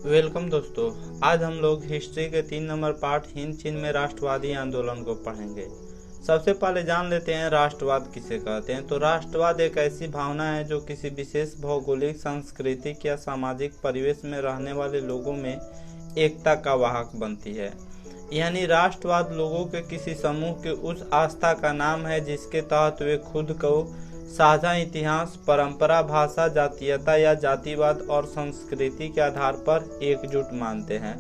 Welcome दोस्तों। आज हम लोग हिस्ट्री के 3 नंबर पार्ट हिंद चीन में राष्ट्रवादी आंदोलन को पढ़ेंगे। सबसे पहले जान लेते हैं राष्ट्रवाद किसे कहते हैं। तो राष्ट्रवाद एक ऐसी भावना है जो किसी विशेष भौगोलिक, सांस्कृतिक या सामाजिक परिवेश में रहने वाले लोगों में एकता का वाहक बनती है। यानी राष्ट्रवाद लोगों के किसी समूह के उस आस्था का नाम है जिसके तहत वे खुद को साझा इतिहास, परंपरा, भाषा, जातीयता या जातिवाद और संस्कृति के आधार पर एकजुट मानते हैं।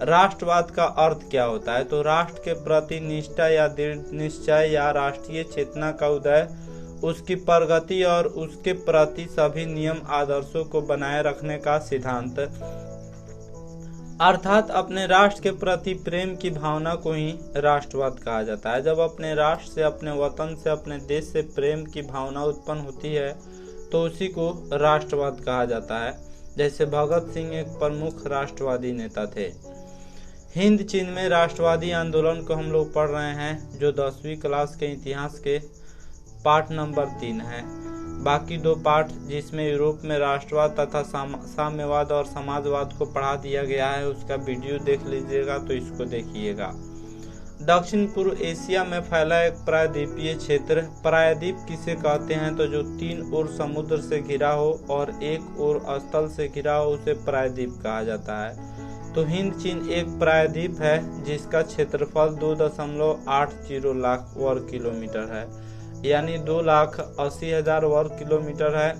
राष्ट्रवाद का अर्थ क्या होता है? तो राष्ट्र के प्रति निष्ठा या दृढ़ निश्चय या राष्ट्रीय चेतना का उदय, उसकी प्रगति और उसके प्रति सभी नियम आदर्शों को बनाए रखने का सिद्धांत, अर्थात अपने राष्ट्र के प्रति प्रेम की भावना को ही राष्ट्रवाद कहा जाता है। जब अपने राष्ट्र से, अपने वतन से, अपने देश से प्रेम की भावना उत्पन्न होती है तो उसी को राष्ट्रवाद कहा जाता है। जैसे भगत सिंह एक प्रमुख राष्ट्रवादी नेता थे। हिंद चीन में राष्ट्रवादी आंदोलन को हम लोग पढ़ रहे हैं, जो 10वीं क्लास के इतिहास के पाठ नंबर 3 है। बाकी 2 पाठ जिसमें यूरोप में राष्ट्रवाद तथा साम्यवाद और समाजवाद को पढ़ा दिया गया है, उसका वीडियो देख लीजिएगा, तो इसको देखिएगा। दक्षिण पूर्व एशिया में फैला एक प्रायद्वीपीय क्षेत्र। प्रायद्वीप किसे कहते हैं? तो जो 3 ओर समुद्र से घिरा हो और 1 ओर स्थल से घिरा हो, उसे प्रायद्वीप कहा जाता है। तो हिंद चीन एक प्रायद्वीप है जिसका क्षेत्रफल 2.80 लाख वर्ग किलोमीटर है, यानी 2,80,000 वर्ग किलोमीटर है।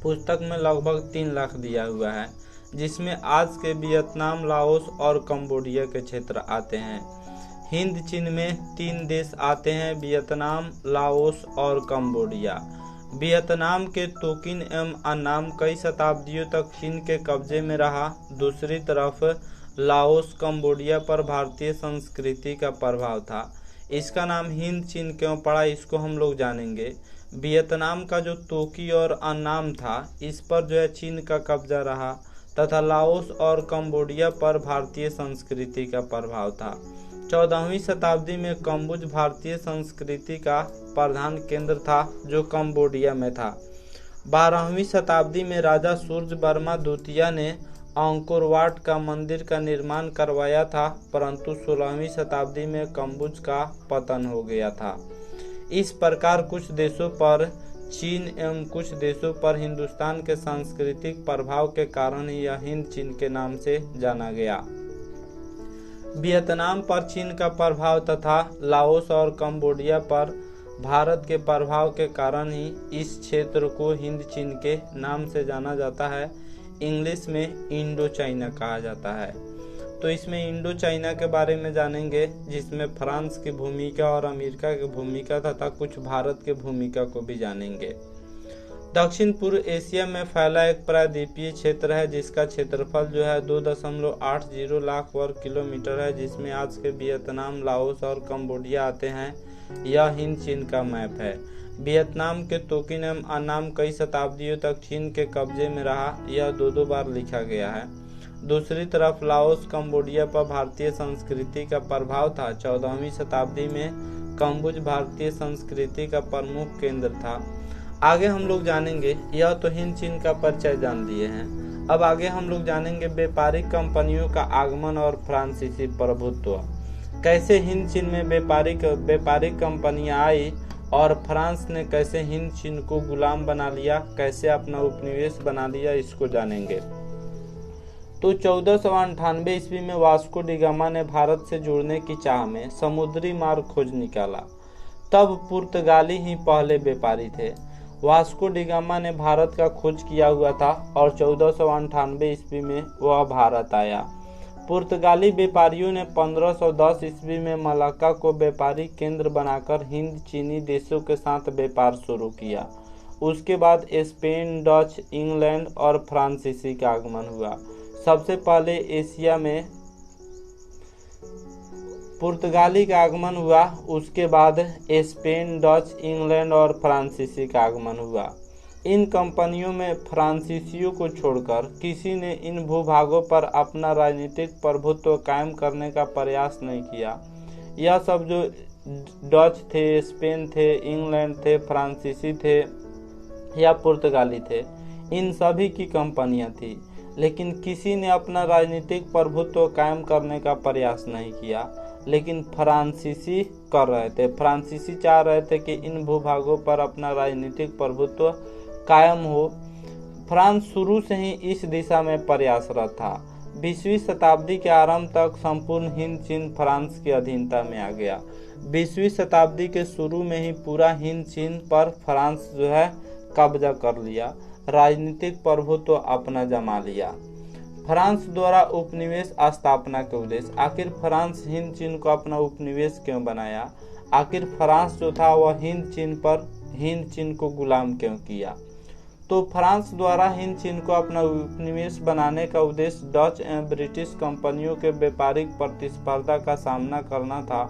पुस्तक में लगभग 3 लाख दिया हुआ है, जिसमें आज के वियतनाम, लाओस और कंबोडिया के क्षेत्र आते हैं। हिंद चीन में 3 देश आते हैं, वियतनाम, लाओस और कंबोडिया। वियतनाम के तोकिन एवं अन्नाम कई शताब्दियों तक चीन के कब्जे में रहा। दूसरी तरफ लाओस, कंबोडिया पर भारतीय संस्कृति का प्रभाव था। इसका नाम हिंद चीन क्यों पड़ा, इसको हम लोग जानेंगे। वियतनाम का जो तोकी और अन्नाम था, इस पर जो है चीन का कब्जा रहा, तथा लाओस और कंबोडिया पर भारतीय संस्कृति का प्रभाव था। 14वीं शताब्दी में कम्बोज भारतीय संस्कृति का प्रधान केंद्र था, जो कंबोडिया में था। 12वीं शताब्दी में राजा सूर्यवर्मा द्वितीय ने अंकोर वाट का मंदिर का निर्माण करवाया था, परंतु 16वीं शताब्दी में कम्बोज का पतन हो गया था। इस प्रकार कुछ देशों पर चीन एवं कुछ देशों पर हिंदुस्तान के सांस्कृतिक प्रभाव के कारण ही यह हिंद चीन के नाम से जाना गया। वियतनाम पर चीन का प्रभाव तथा लाओस और कंबोडिया पर भारत के प्रभाव के कारण ही इस क्षेत्र को हिंद चीन के नाम से जाना जाता है। इंग्लिश में इंडो चाइना कहा जाता है। तो इसमें इंडो चाइना के बारे में जानेंगे, जिसमें फ्रांस की भूमिका और अमेरिका की भूमिका तथा कुछ भारत की भूमिका को भी जानेंगे। दक्षिण पूर्व एशिया में फैला एक प्रायद्वीपीय क्षेत्र है, जिसका क्षेत्रफल जो है 2.80 लाख वर्ग किलोमीटर है, जिसमें आज के वियतनाम, लाओस और कंबोडिया आते हैं। यह हिंद चीन का मैप है। वियतनाम के तोकिन एवं अन्नाम कई शताब्दियों तक चीन के कब्जे में रहा, यह 2 बार लिखा गया है। दूसरी तरफ लाओस, कंबोडिया पर भारतीय संस्कृति का प्रभाव था। 14वीं शताब्दी में कम्बोज भारतीय संस्कृति का प्रमुख केंद्र था। आगे हम लोग जानेंगे, यह तो हिंद चीन का परिचय जान लिए हैं। अब आगे हम लोग जानेंगे व्यापारिक कंपनियों का आगमन और फ्रांसीसी प्रभुत्व। कैसे हिंद चीन में व्यापारिक कंपनियां आई और फ्रांस ने कैसे हिंद चीन को गुलाम बना लिया, कैसे अपना उपनिवेश बना लिया, इसको जानेंगे। तो 1498 ईस्वी में वास्को डी गामा ने भारत से जुड़ने की चाह में समुद्री मार्ग खोज निकाला। तब पुर्तगाली ही पहले व्यापारी थे। वास्को डी गामा ने भारत का खोज किया हुआ था और 1498 ईस्वी में वह भारत आया। पुर्तगाली व्यापारियों ने 1510 ईस्वी में मलाक्का को व्यापारिक केंद्र बनाकर हिंद चीनी देशों के साथ व्यापार शुरू किया। उसके बाद स्पेन, डच, इंग्लैंड और फ्रांसीसी का आगमन हुआ। सबसे पहले एशिया में पुर्तगाली का आगमन हुआ, उसके बाद स्पेन, डच, इंग्लैंड और फ्रांसीसी का आगमन हुआ। इन कंपनियों में फ्रांसीसियों को छोड़कर किसी ने इन भूभागों पर अपना राजनीतिक प्रभुत्व कायम करने का प्रयास नहीं किया। यह सब जो डच थे, स्पेन थे, इंग्लैंड थे, फ्रांसीसी थे या पुर्तगाली थे, इन सभी की कंपनियां थी। लेकिन किसी ने अपना राजनीतिक प्रभुत्व कायम करने का प्रयास नहीं किया। लेकिन फ्रांसीसी कर रहे थे। फ्रांसीसी चाह रहे थे कि इन भूभागों पर अपना राजनीतिक प्रभुत्व कायम हो। फ्रांस शुरू से ही इस दिशा में प्रयासरत था। 20वीं शताब्दी के आरंभ तक संपूर्ण हिंद चीन फ्रांस की अधीनता में आ गया। 20वीं शताब्दी के शुरू में ही पूरा हिंद चीन पर फ्रांस कब्जा कर लिया, राजनीतिक प्रभुत्व अपना जमा लिया। फ्रांस द्वारा उपनिवेश स्थापना के उद्देश्य। आखिर फ्रांस हिंद चीन को अपना उपनिवेश क्यों बनाया? आखिर फ्रांस जो था वह हिंद चीन को गुलाम क्यों किया? तो फ्रांस द्वारा हिंद चीन को अपना उपनिवेश बनाने का उद्देश्य डच एवं ब्रिटिश कंपनियों के व्यापारिक प्रतिस्पर्धा का सामना करना था।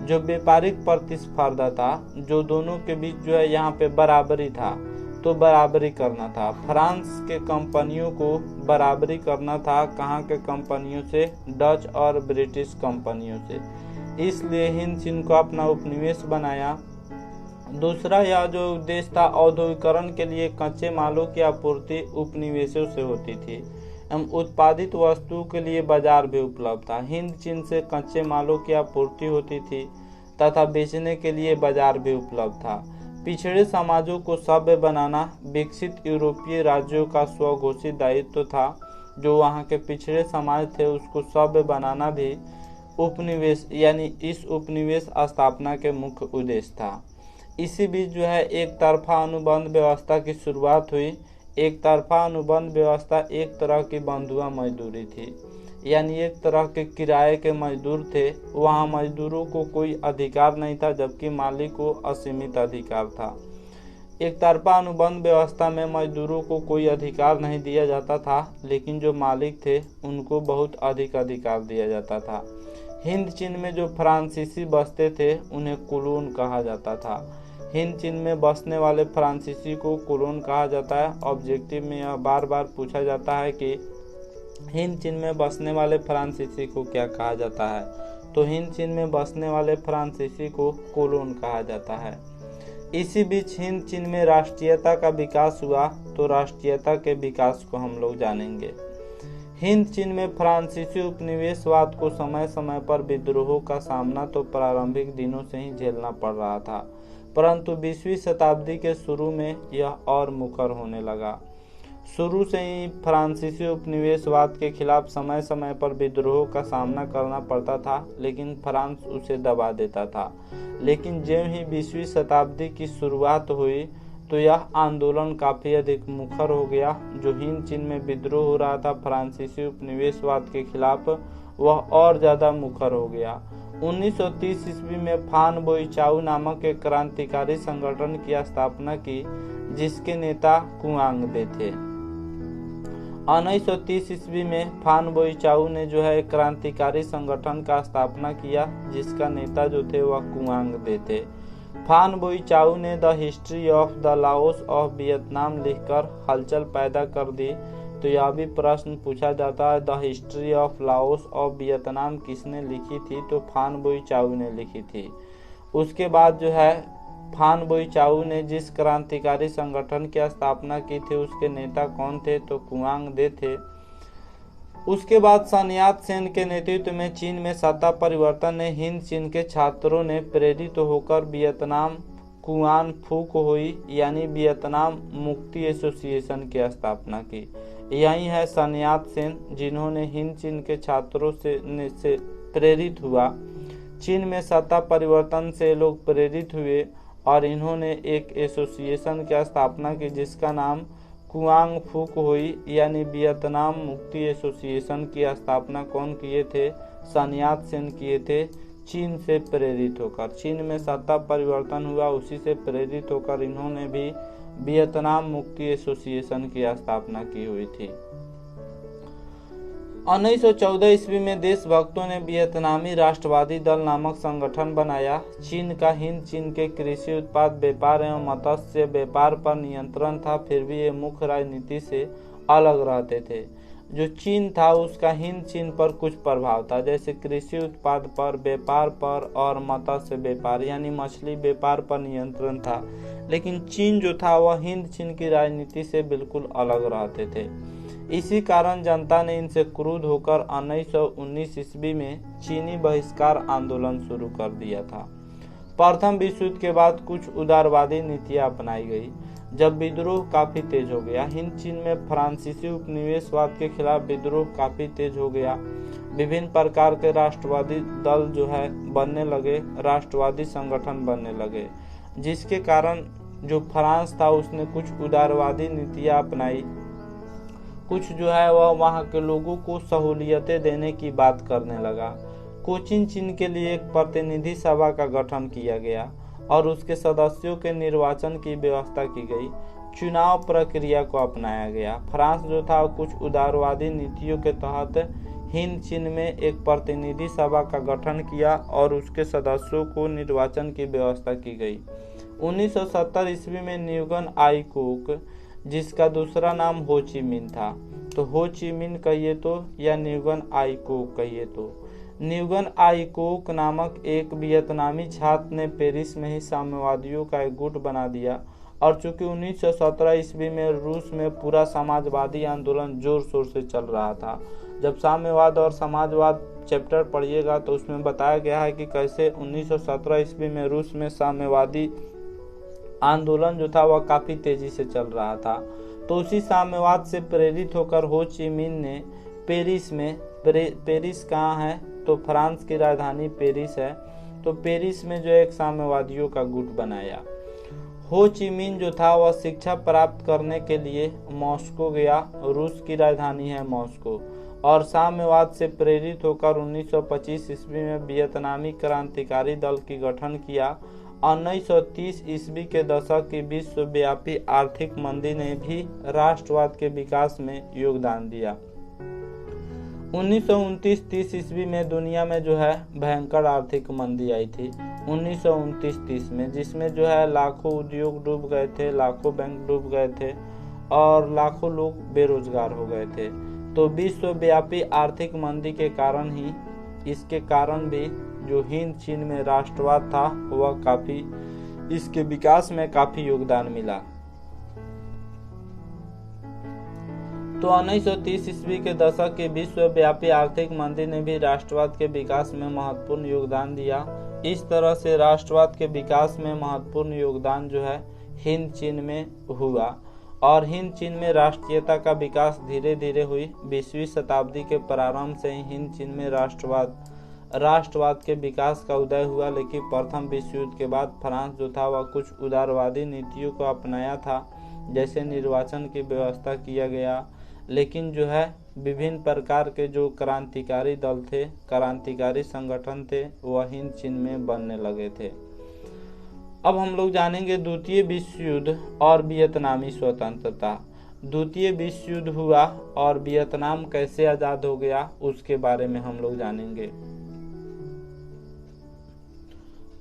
जो व्यापारिक प्रतिस्पर्धा था, जो दोनों के बीच यहाँ पे बराबरी था, तो बराबरी करना था। फ्रांस के कंपनियों को बराबरी करना था। कहाँ के कंपनियों से? डच और ब्रिटिश कंपनियों से। इसलिए हिंद चीन को अपना उपनिवेश बनाया। दूसरा यह जो उद्देश्य था, औद्योगिकरण के लिए कच्चे मालों की आपूर्ति उपनिवेशों से होती थी एवं उत्पादित वस्तुओं के लिए बाजार भी उपलब्ध था। हिंद चीन से कच्चे मालों की आपूर्ति होती थी तथा बेचने के लिए बाजार भी उपलब्ध था। पिछड़े समाजों को सभ्य बनाना विकसित यूरोपीय राज्यों का स्वघोषित दायित्व था। जो वहाँ के पिछड़े समाज थे उसको सभ्य बनाना भी उपनिवेश यानी इस उपनिवेश स्थापना के मुख्य उद्देश्य था। इसी बीच एक तरफा अनुबंध व्यवस्था की शुरुआत हुई। एक तरफा अनुबंध व्यवस्था एक तरह की बंधुआ मजदूरी थी, यानी एक तरह के किराए के मजदूर थे। वहाँ मजदूरों को कोई अधिकार नहीं था, जबकि मालिक को असीमित अधिकार था। एक तरफा अनुबंध व्यवस्था में मजदूरों को कोई अधिकार नहीं दिया जाता था, लेकिन जो मालिक थे उनको बहुत अधिक अधिकार दिया जाता था। हिंद चीन में जो फ्रांसीसी बसते थे उन्हें कोलोन कहा जाता था। हिंद चीन में बसने वाले फ्रांसीसी को कोलोन कहा जाता है। ऑब्जेक्टिव में यह बार बार पूछा जाता है कि हिंद चीन में बसने वाले फ्रांसीसी को क्या कहा जाता है? तो हिंद चीन में बसने वाले फ्रांसीसी को कोलोन कहा जाता है। इसी बीच हिंद चीन में राष्ट्रीयता का विकास हुआ। तो राष्ट्रीयता के विकास को हम लोग जानेंगे। हिंद चीन में फ्रांसीसी उपनिवेशवाद को समय समय पर विद्रोहों का सामना तो प्रारंभिक दिनों से ही झेलना पड़ रहा था, परंतु 20वीं शताब्दी के शुरू में यह और मुखर होने लगा। शुरू से ही फ्रांसीसी उपनिवेशवाद के खिलाफ समय समय पर विद्रोहों का सामना करना पड़ता था, लेकिन फ्रांस उसे दबा देता था। लेकिन ज्यों ही 20वीं शताब्दी की शुरुआत हुई तो यह आंदोलन काफ़ी अधिक मुखर हो गया। जो हिंद चीन में विद्रोह हो रहा था फ्रांसीसी उपनिवेशवाद के खिलाफ, वह और ज़्यादा मुखर हो गया। 1930 ईस्वी में फान बोईचाऊ नामक एक क्रांतिकारी संगठन की स्थापना की, जिसके नेता कुआंग दे थे। 1930 ईस्वी में फान बोईचाऊ ने एक क्रांतिकारी संगठन का स्थापना किया, जिसका नेता जो थे वह कुआंग दे थे। फान बोईचाऊ ने the history of the Laos of Vietnam लिखकर हलचल पैदा कर दी। तो यह भी प्रश्न पूछा जाता है, the history of Laos of Vietnam किसने लिखी थी? तो फान बोईचाऊ ने लिखी थी। उसके बाद फान बोईचाऊ ने जिस क्रांतिकारी संगठन की स्थापना की थी उसके नेता कौन थे? तो कुआंग दे थे। उसके बाद सन यात सेन के नेतृत्व में चीन में सत्ता परिवर्तन ने हिंद चीन के छात्रों ने प्रेरित होकर वियतनाम कुआन फूक हुई, यानी वियतनाम मुक्ति एसोसिएशन की स्थापना की। यही है सन यात सेन, जिन्होंने हिंद चीन के छात्रों से प्रेरित हुआ। चीन में सत्ता परिवर्तन से लोग प्रेरित हुए और इन्होंने एक एसोसिएशन की स्थापना की, जिसका नाम कुआंग फूक हुई, यानी वियतनाम मुक्ति एसोसिएशन की स्थापना कौन किए थे? सन यात सेन किए थे, चीन से प्रेरित होकर। चीन में सत्ता परिवर्तन हुआ, उसी से प्रेरित होकर इन्होंने भी वियतनाम मुक्ति एसोसिएशन की स्थापना की हुई थी। 1914 ईस्वी में देशभक्तों ने वियतनामी राष्ट्रवादी दल नामक संगठन बनाया। चीन का हिंद चीन के कृषि उत्पाद व्यापार एवं मत्स्य व्यापार पर नियंत्रण था, फिर भी ये मुख्य राजनीति से अलग रहते थे। जो चीन था उसका हिंद चीन पर कुछ प्रभाव था, जैसे कृषि उत्पाद पर, व्यापार पर और मत्स्य व्यापार यानी मछली व्यापार पर नियंत्रण था। लेकिन चीन जो था वह हिंद चीन की राजनीति से बिल्कुल अलग रहते थे। इसी कारण जनता ने इनसे क्रुद्ध होकर 1919 ईस्वी में चीनी बहिष्कार आंदोलन शुरू कर दिया था। प्रथम विश्व युद्ध के बाद कुछ उदारवादी नीतियां अपनाई गई। जब विद्रोह काफी तेज हो गया, हिंद चीन में फ्रांसीसी उपनिवेशवाद के खिलाफ विद्रोह काफी तेज हो गया। विभिन्न प्रकार के राष्ट्रवादी दल जो है बनने लगे, राष्ट्रवादी संगठन बनने लगे, जिसके कारण जो फ्रांस था उसने कुछ उदारवादी नीतियां अपनाई। कुछ जो है वह वहाँ के लोगों को सहूलियतें देने की बात करने लगा। कोचिन चीन के लिए एक प्रतिनिधि सभा का गठन किया गया और उसके सदस्यों के निर्वाचन की व्यवस्था की गई। चुनाव प्रक्रिया को अपनाया गया। फ्रांस जो था कुछ उदारवादी नीतियों के तहत हिंद चीन में एक प्रतिनिधि सभा का गठन किया और उसके सदस्यों को निर्वाचन की व्यवस्था की गई। 1970 ईस्वी में न्यूगन आई कोक, जिसका दूसरा नाम हो ची मिन था, तो हो ची मिन कहिए तो या न्यूगन आई कोक कहिए तो, न्यूगन आई कोक नामक एक वियतनामी छात्र ने पेरिस में ही साम्यवादियों का एक गुट बना दिया। और चूंकि 1917 ईस्वी में रूस में पूरा समाजवादी आंदोलन जोर शोर से चल रहा था। जब साम्यवाद और समाजवाद चैप्टर पढ़िएगा तो उसमें बताया गया है कि कैसे 1917 ईस्वी में रूस में साम्यवादी आंदोलन जो था वह काफी तेजी से चल रहा था। तो उसी साम्यवाद से प्रेरित होकर हो ची मिन ने पेरिस में, पेरिस कहाँ है तो फ्रांस की राजधानी पेरिस है, तो पेरिस में जो एक साम्यवादियों का गुट बनाया। हो ची मिन जो था वह शिक्षा प्राप्त करने के लिए मॉस्को गया, रूस की राजधानी है मॉस्को, और साम्यवाद से प्रेरित होकर 1925 ईस्वी में वियतनामी क्रांतिकारी दल की गठन किया। 1930 ईस्वी के दशक की विश्वव्यापी आर्थिक मंदी ने भी राष्ट्रवाद के विकास में योगदान दिया। 1929-30 ईस्वी में दुनिया में जो है भयंकर आर्थिक मंदी आई थी 1929-30 में, जिसमें जो है लाखों उद्योग डूब गए थे, लाखों बैंक डूब गए थे और लाखों लोग बेरोजगार हो गए थे। तो विश्वव्यापी आर्थिक मंदी के कारण ही, इसके कारण भी जो हिंद चीन में राष्ट्रवाद था वह काफी, इसके विकास में काफी योगदान मिला। तो 1930 ईस्वी के दशक की विश्वव्यापी आर्थिक मंदी ने भी राष्ट्रवाद के विकास में महत्वपूर्ण योगदान दिया। इस तरह से राष्ट्रवाद के विकास में महत्वपूर्ण योगदान जो है हिंद चीन में हुआ और हिंद चीन में राष्ट्रीयता का विकास धीरे धीरे हुई। 20वीं शताब्दी के प्रारंभ से ही हिंद चीन में राष्ट्रवाद के विकास का उदय हुआ। लेकिन प्रथम विश्व युद्ध के बाद फ्रांस जो था वह कुछ उदारवादी नीतियों को अपनाया था, जैसे निर्वाचन की व्यवस्था किया गया। लेकिन जो है विभिन्न प्रकार के जो क्रांतिकारी दल थे, क्रांतिकारी संगठन थे, वह हिंद चीन में बनने लगे थे। अब हम लोग जानेंगे द्वितीय विश्व युद्ध और वियतनामी स्वतंत्रता। द्वितीय विश्व युद्ध हुआ और वियतनाम कैसे आजाद हो गया उसके बारे में हम लोग जानेंगे।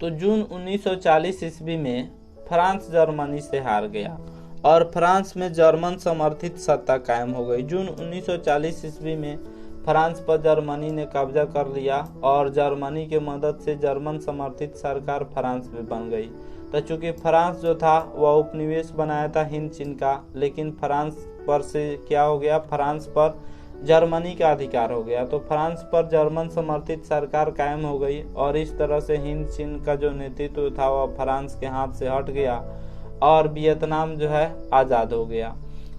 तो जून 1940 ईस्वी में फ्रांस जर्मनी से हार गया और फ्रांस में जर्मन समर्थित सत्ता कायम हो गई। जून 1940 ईस्वी में फ्रांस पर जर्मनी ने कब्जा कर लिया और जर्मनी के मदद से जर्मन समर्थित सरकार फ्रांस में बन गई। तो चूंकि फ्रांस जो था वह उपनिवेश बनाया था हिंद चीन का, लेकिन फ्रांस पर से क्या हो गया, फ्रांस पर जर्मनी का अधिकार हो गया। तो फ्रांस पर जर्मन समर्थित सरकार कायम हो गई और इस तरह से हिंद चीन का जो नेतृत्व था वह फ्रांस के हाथ से हट गया और वियतनाम जो है आजाद हो गया।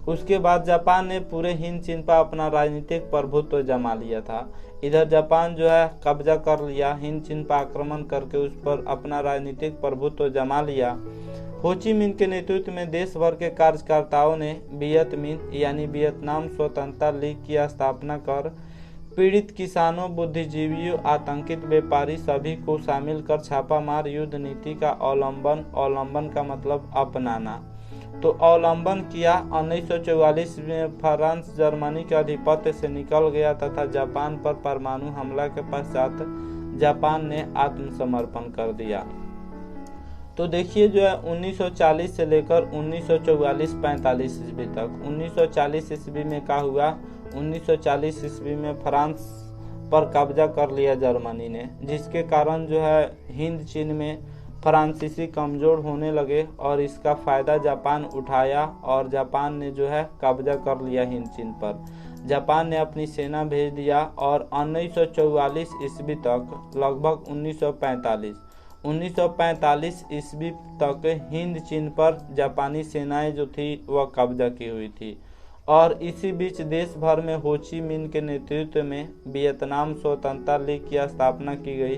उसके बाद जापान ने पूरे हिंद चीन पर अपना राजनीतिक प्रभुत्व जमा लिया था। इधर जापान जो है कब्जा कर लिया, हिंद चीन पर आक्रमण करके उस पर अपना राजनीतिक प्रभुत्व जमा लिया। हो ची मिन के नेतृत्व में देश भर के कार्यकर्ताओं ने वियत मिन यानी वियतनाम स्वतंत्रता लीग की स्थापना कर पीड़ित किसानों, बुद्धिजीवियों, आतंकित व्यापारी सभी को शामिल कर छापामार युद्ध नीति का अवलंबन का मतलब अपनाना, तो अवलंबन किया। 1944 में फ्रांस जर्मनी के आधिपत्य से निकल गया तथा जापान पर परमाणु हमला के पश्चात जापान ने आत्मसमर्पण कर दिया। तो देखिए जो है 1940 से लेकर 1944-45 ईस्वी तक, 1940 ईस्वी में क्या हुआ, 1940 ईस्वी में फ्रांस पर कब्जा कर लिया जर्मनी ने, जिसके कारण जो है हिंद चीन में फ्रांसीसी कमज़ोर होने लगे और इसका फ़ायदा जापान उठाया और जापान ने जो है कब्जा कर लिया हिंद चीन पर। जापान ने अपनी सेना भेज दिया और 1944 ईस्वी तक लगभग 1945 ईस्वी तक हिंद चीन पर जापानी सेनाएं जो थी वह कब्जा की हुई थी। और इसी बीच देश भर में हो ची मिन्ह के नेतृत्व में वियतनाम स्वतंत्रता लीग की स्थापना की गई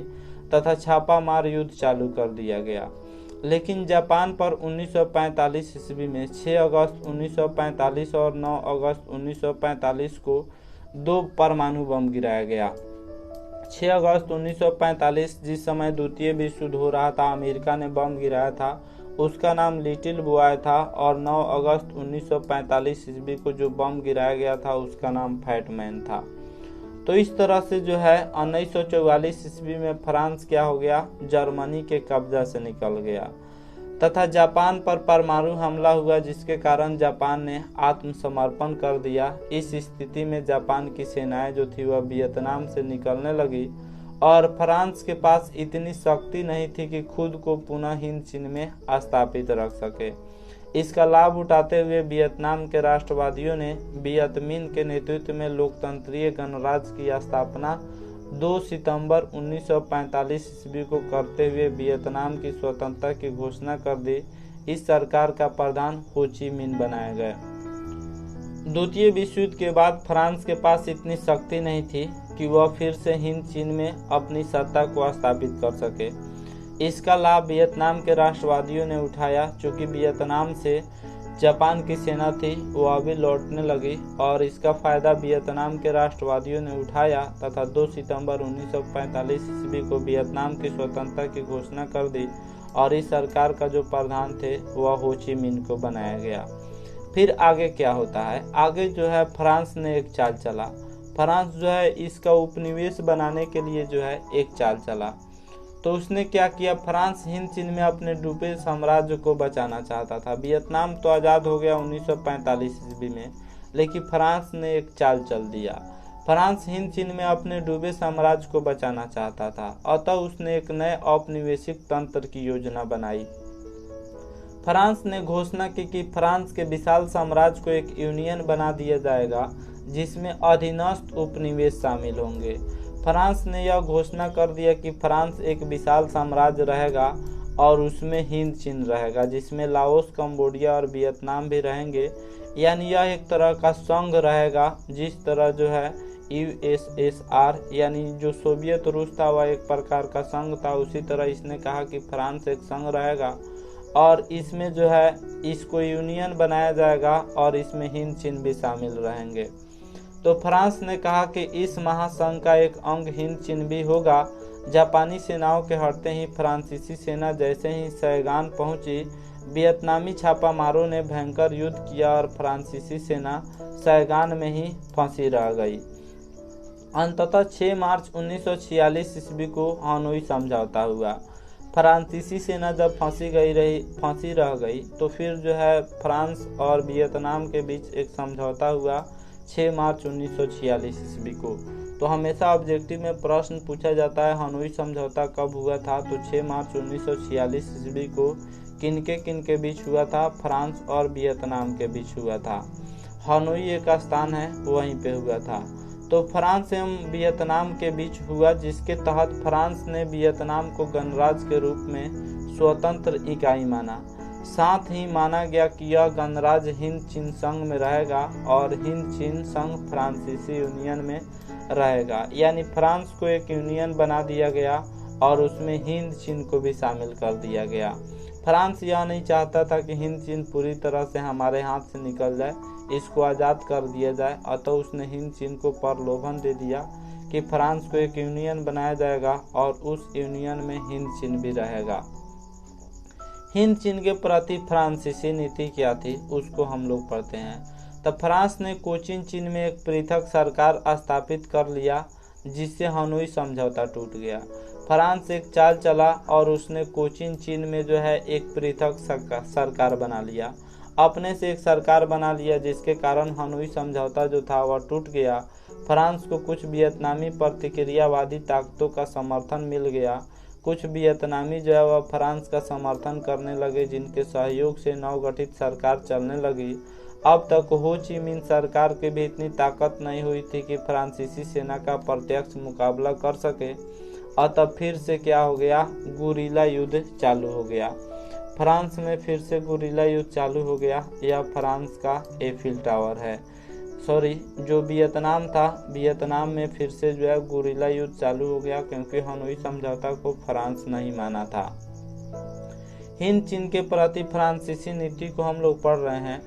तथा छापामार युद्ध चालू कर दिया गया। लेकिन जापान पर 1945 ईस्वी में 6 अगस्त 1945 और 9 अगस्त 1945 को 2 परमाणु बम गिराया गया। 6 अगस्त 1945 जिस समय द्वितीय विश्व युद्ध हो रहा था, अमेरिका ने बम गिराया था, उसका नाम लिटिल बॉय था। और 9 अगस्त 1945 ईस्वी को जो बम गिराया गया था उसका नाम फैट मैन था। तो इस तरह से जो है 1944 ईस्वी में फ्रांस क्या हो गया, जर्मनी के कब्जा से निकल गया तथा जापान पर परमाणु हमला हुआ, जिसके कारण जापान ने आत्मसमर्पण कर दिया। इस स्थिति में जापान की सेनाएं जो थी वह वियतनाम से निकलने लगी और फ्रांस के पास इतनी शक्ति नहीं थी कि खुद को पुनः हिंद चीन में स्थापित रख सके। इसका लाभ उठाते हुए वियतनाम के राष्ट्रवादियों ने वियत मिन्ह के नेतृत्व में लोकतंत्रीय गणराज्य की स्थापना 2 सितंबर 1945 ईस्वी को करते हुए वियतनाम की स्वतंत्रता की घोषणा कर दी। इस सरकार का प्रधान हो ची मिन्ह बनाया गया। द्वितीय विश्व युद्ध के बाद फ्रांस के पास इतनी शक्ति नहीं थी कि वह फिर से हिंद चीन में अपनी सत्ता को स्थापित कर सके। इसका लाभ वियतनाम के राष्ट्रवादियों ने उठाया। चूंकि वियतनाम से जापान की सेना थी वह अभी लौटने लगी और इसका फायदा वियतनाम के राष्ट्रवादियों ने उठाया तथा 2 सितंबर 1945 ईस्वी को वियतनाम की स्वतंत्रता की घोषणा कर दी और इस सरकार का जो प्रधान थे वह हो ची मिन्ह को बनाया गया। फिर आगे क्या होता है, आगे जो है फ्रांस ने एक चाल चला। फ्रांस जो है इसका उपनिवेश बनाने के लिए जो है एक चाल चला। तो उसने क्या किया, फ्रांस हिंद चीन में अपने डूबे साम्राज्य को बचाना चाहता था। वियतनाम तो आज़ाद हो गया 1945 ईस्वी में, लेकिन फ्रांस ने एक चाल चल दिया। फ्रांस हिंद चीन में अपने डूबे साम्राज्य को बचाना चाहता था, अतः उसने एक नए औपनिवेशिक तंत्र की योजना बनाई। फ्रांस ने घोषणा की कि फ्रांस के विशाल साम्राज्य को एक यूनियन बना दिया जाएगा जिसमें अधीनस्थ उपनिवेश शामिल होंगे। फ्रांस ने यह घोषणा कर दिया कि फ्रांस एक विशाल साम्राज्य रहेगा और उसमें हिंद चीन रहेगा, जिसमें लाओस, कंबोडिया और वियतनाम भी रहेंगे। यानी यह एक तरह का संघ रहेगा, जिस तरह जो है यूएसएसआर यानी जो सोवियत रूस था वह एक प्रकार का संघ था, उसी तरह इसने कहा कि फ्रांस एक संघ रहेगा और इसमें जो है इसको यूनियन बनाया जाएगा और इसमें हिंद चीन भी शामिल रहेंगे। तो फ्रांस ने कहा कि इस महासंघ का एक अंग हिंद चीन भी होगा। जापानी सेनाओं के हटते ही फ्रांसीसी सेना जैसे ही सैगान पहुंची, वियतनामी छापामारों ने भयंकर युद्ध किया और फ्रांसीसी सेना सैगान में ही फंसी रह गई। अंततः 6 मार्च 1946 ईस्वी को हनोई समझौता हुआ। फ्रांसीसी सेना जब फंसी रह गई तो फिर जो है फ्रांस और वियतनाम के बीच एक समझौता हुआ 6 मार्च 1946 ईस्वी को। तो हमेशा ऑब्जेक्टिव में प्रश्न पूछा जाता है हनोई समझौता कब हुआ था, तो 6 मार्च 1946 ईस्वी को किनके बीच हुआ था, फ्रांस और वियतनाम के बीच हुआ था। हनोई एक स्थान है वहीं पे हुआ था। तो फ्रांस एवं वियतनाम के बीच हुआ, जिसके तहत फ्रांस ने वियतनाम को गणराज्य के रूप में स्वतंत्र इकाई माना। साथ ही माना गया कि यह गणराज्य हिंद चीन संघ में रहेगा और हिंद चीन संघ फ्रांसीसी यूनियन में रहेगा। यानी फ्रांस को एक यूनियन बना दिया गया और उसमें हिंद चीन को भी शामिल कर दिया गया। फ्रांस यह नहीं चाहता था कि हिंद चीन पूरी तरह से हमारे हाथ से निकल जाए, इसको आज़ाद कर दिया जाए, अतः उसने हिंद चीन को प्रलोभन दे दिया कि फ्रांस को एक यूनियन बनाया जाएगा और उस यूनियन में हिंद चीन भी रहेगा। हिंद चीन के प्रति फ्रांसीसी नीति क्या थी उसको हम लोग पढ़ते हैं। तब फ्रांस ने कोचिन चीन में एक पृथक सरकार स्थापित कर लिया, जिससे हनोई समझौता टूट गया। फ्रांस एक चाल चला और उसने कोचिन चीन में जो है एक पृथक सरकार बना लिया, अपने से एक सरकार बना लिया, जिसके कारण हनोई समझौता जो था वह टूट गया। फ्रांस को कुछ वियतनामी प्रतिक्रियावादी ताकतों का समर्थन मिल गया। कुछ वियतनामी जो है वह फ्रांस का समर्थन करने लगे, जिनके सहयोग से नवगठित सरकार चलने लगी। अब तक हो ची मिन्ह सरकार की भी इतनी ताकत नहीं हुई थी कि फ्रांसीसी सेना का प्रत्यक्ष मुकाबला कर सके। अतः फिर से क्या हो गया, गुरिल्ला युद्ध चालू हो गया। फ्रांस में फिर से गुरिल्ला युद्ध चालू हो गया। यह फ्रांस का एफिल टावर है। जो वियतनाम था, वियतनाम में फिर से जो है गुरिल्ला युद्ध चालू हो गया, क्योंकि हनोई समझौता को फ्रांस नहीं माना था। हिंद चीन के प्रति फ्रांसीसी नीति को हम लोग पढ़ रहे हैं।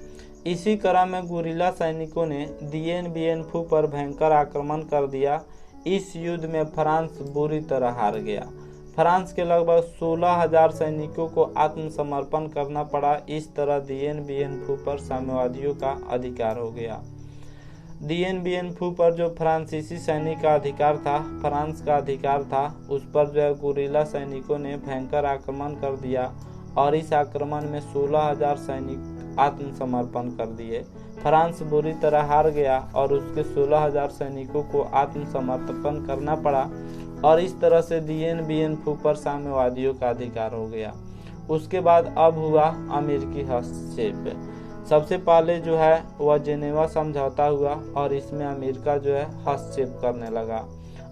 इसी क्रम में गुरिल्ला सैनिकों ने दिएन बिएन फू पर भयंकर आक्रमण कर दिया। इस युद्ध में फ्रांस बुरी तरह हार गया। फ्रांस के लगभग 16,000 सैनिकों को आत्मसमर्पण करना पड़ा। इस तरह दिएन बिएन फू पर साम्यवादियों का अधिकार हो गया। दिएन बिएन फू पर जो फ्रांसीसी सैनिक का अधिकार था, फ्रांस का अधिकार था, उस पर जो है गुरिल्ला सैनिकों ने भयंकर आक्रमण कर दिया और इस आक्रमण में 16,000 सैनिक आत्मसमर्पण कर दिए। फ्रांस बुरी तरह हार गया और उसके 16,000 सैनिकों को आत्मसमर्पण करना पड़ा और इस तरह से दिएन बिएन फू पर साम्यवादियों का अधिकार हो गया। उसके बाद अब हुआ अमेरिकी हस्तक्षेप। सबसे पहले जो है वह जेनेवा समझौता हुआ और इसमें अमेरिका जो है हस्तक्षेप करने लगा।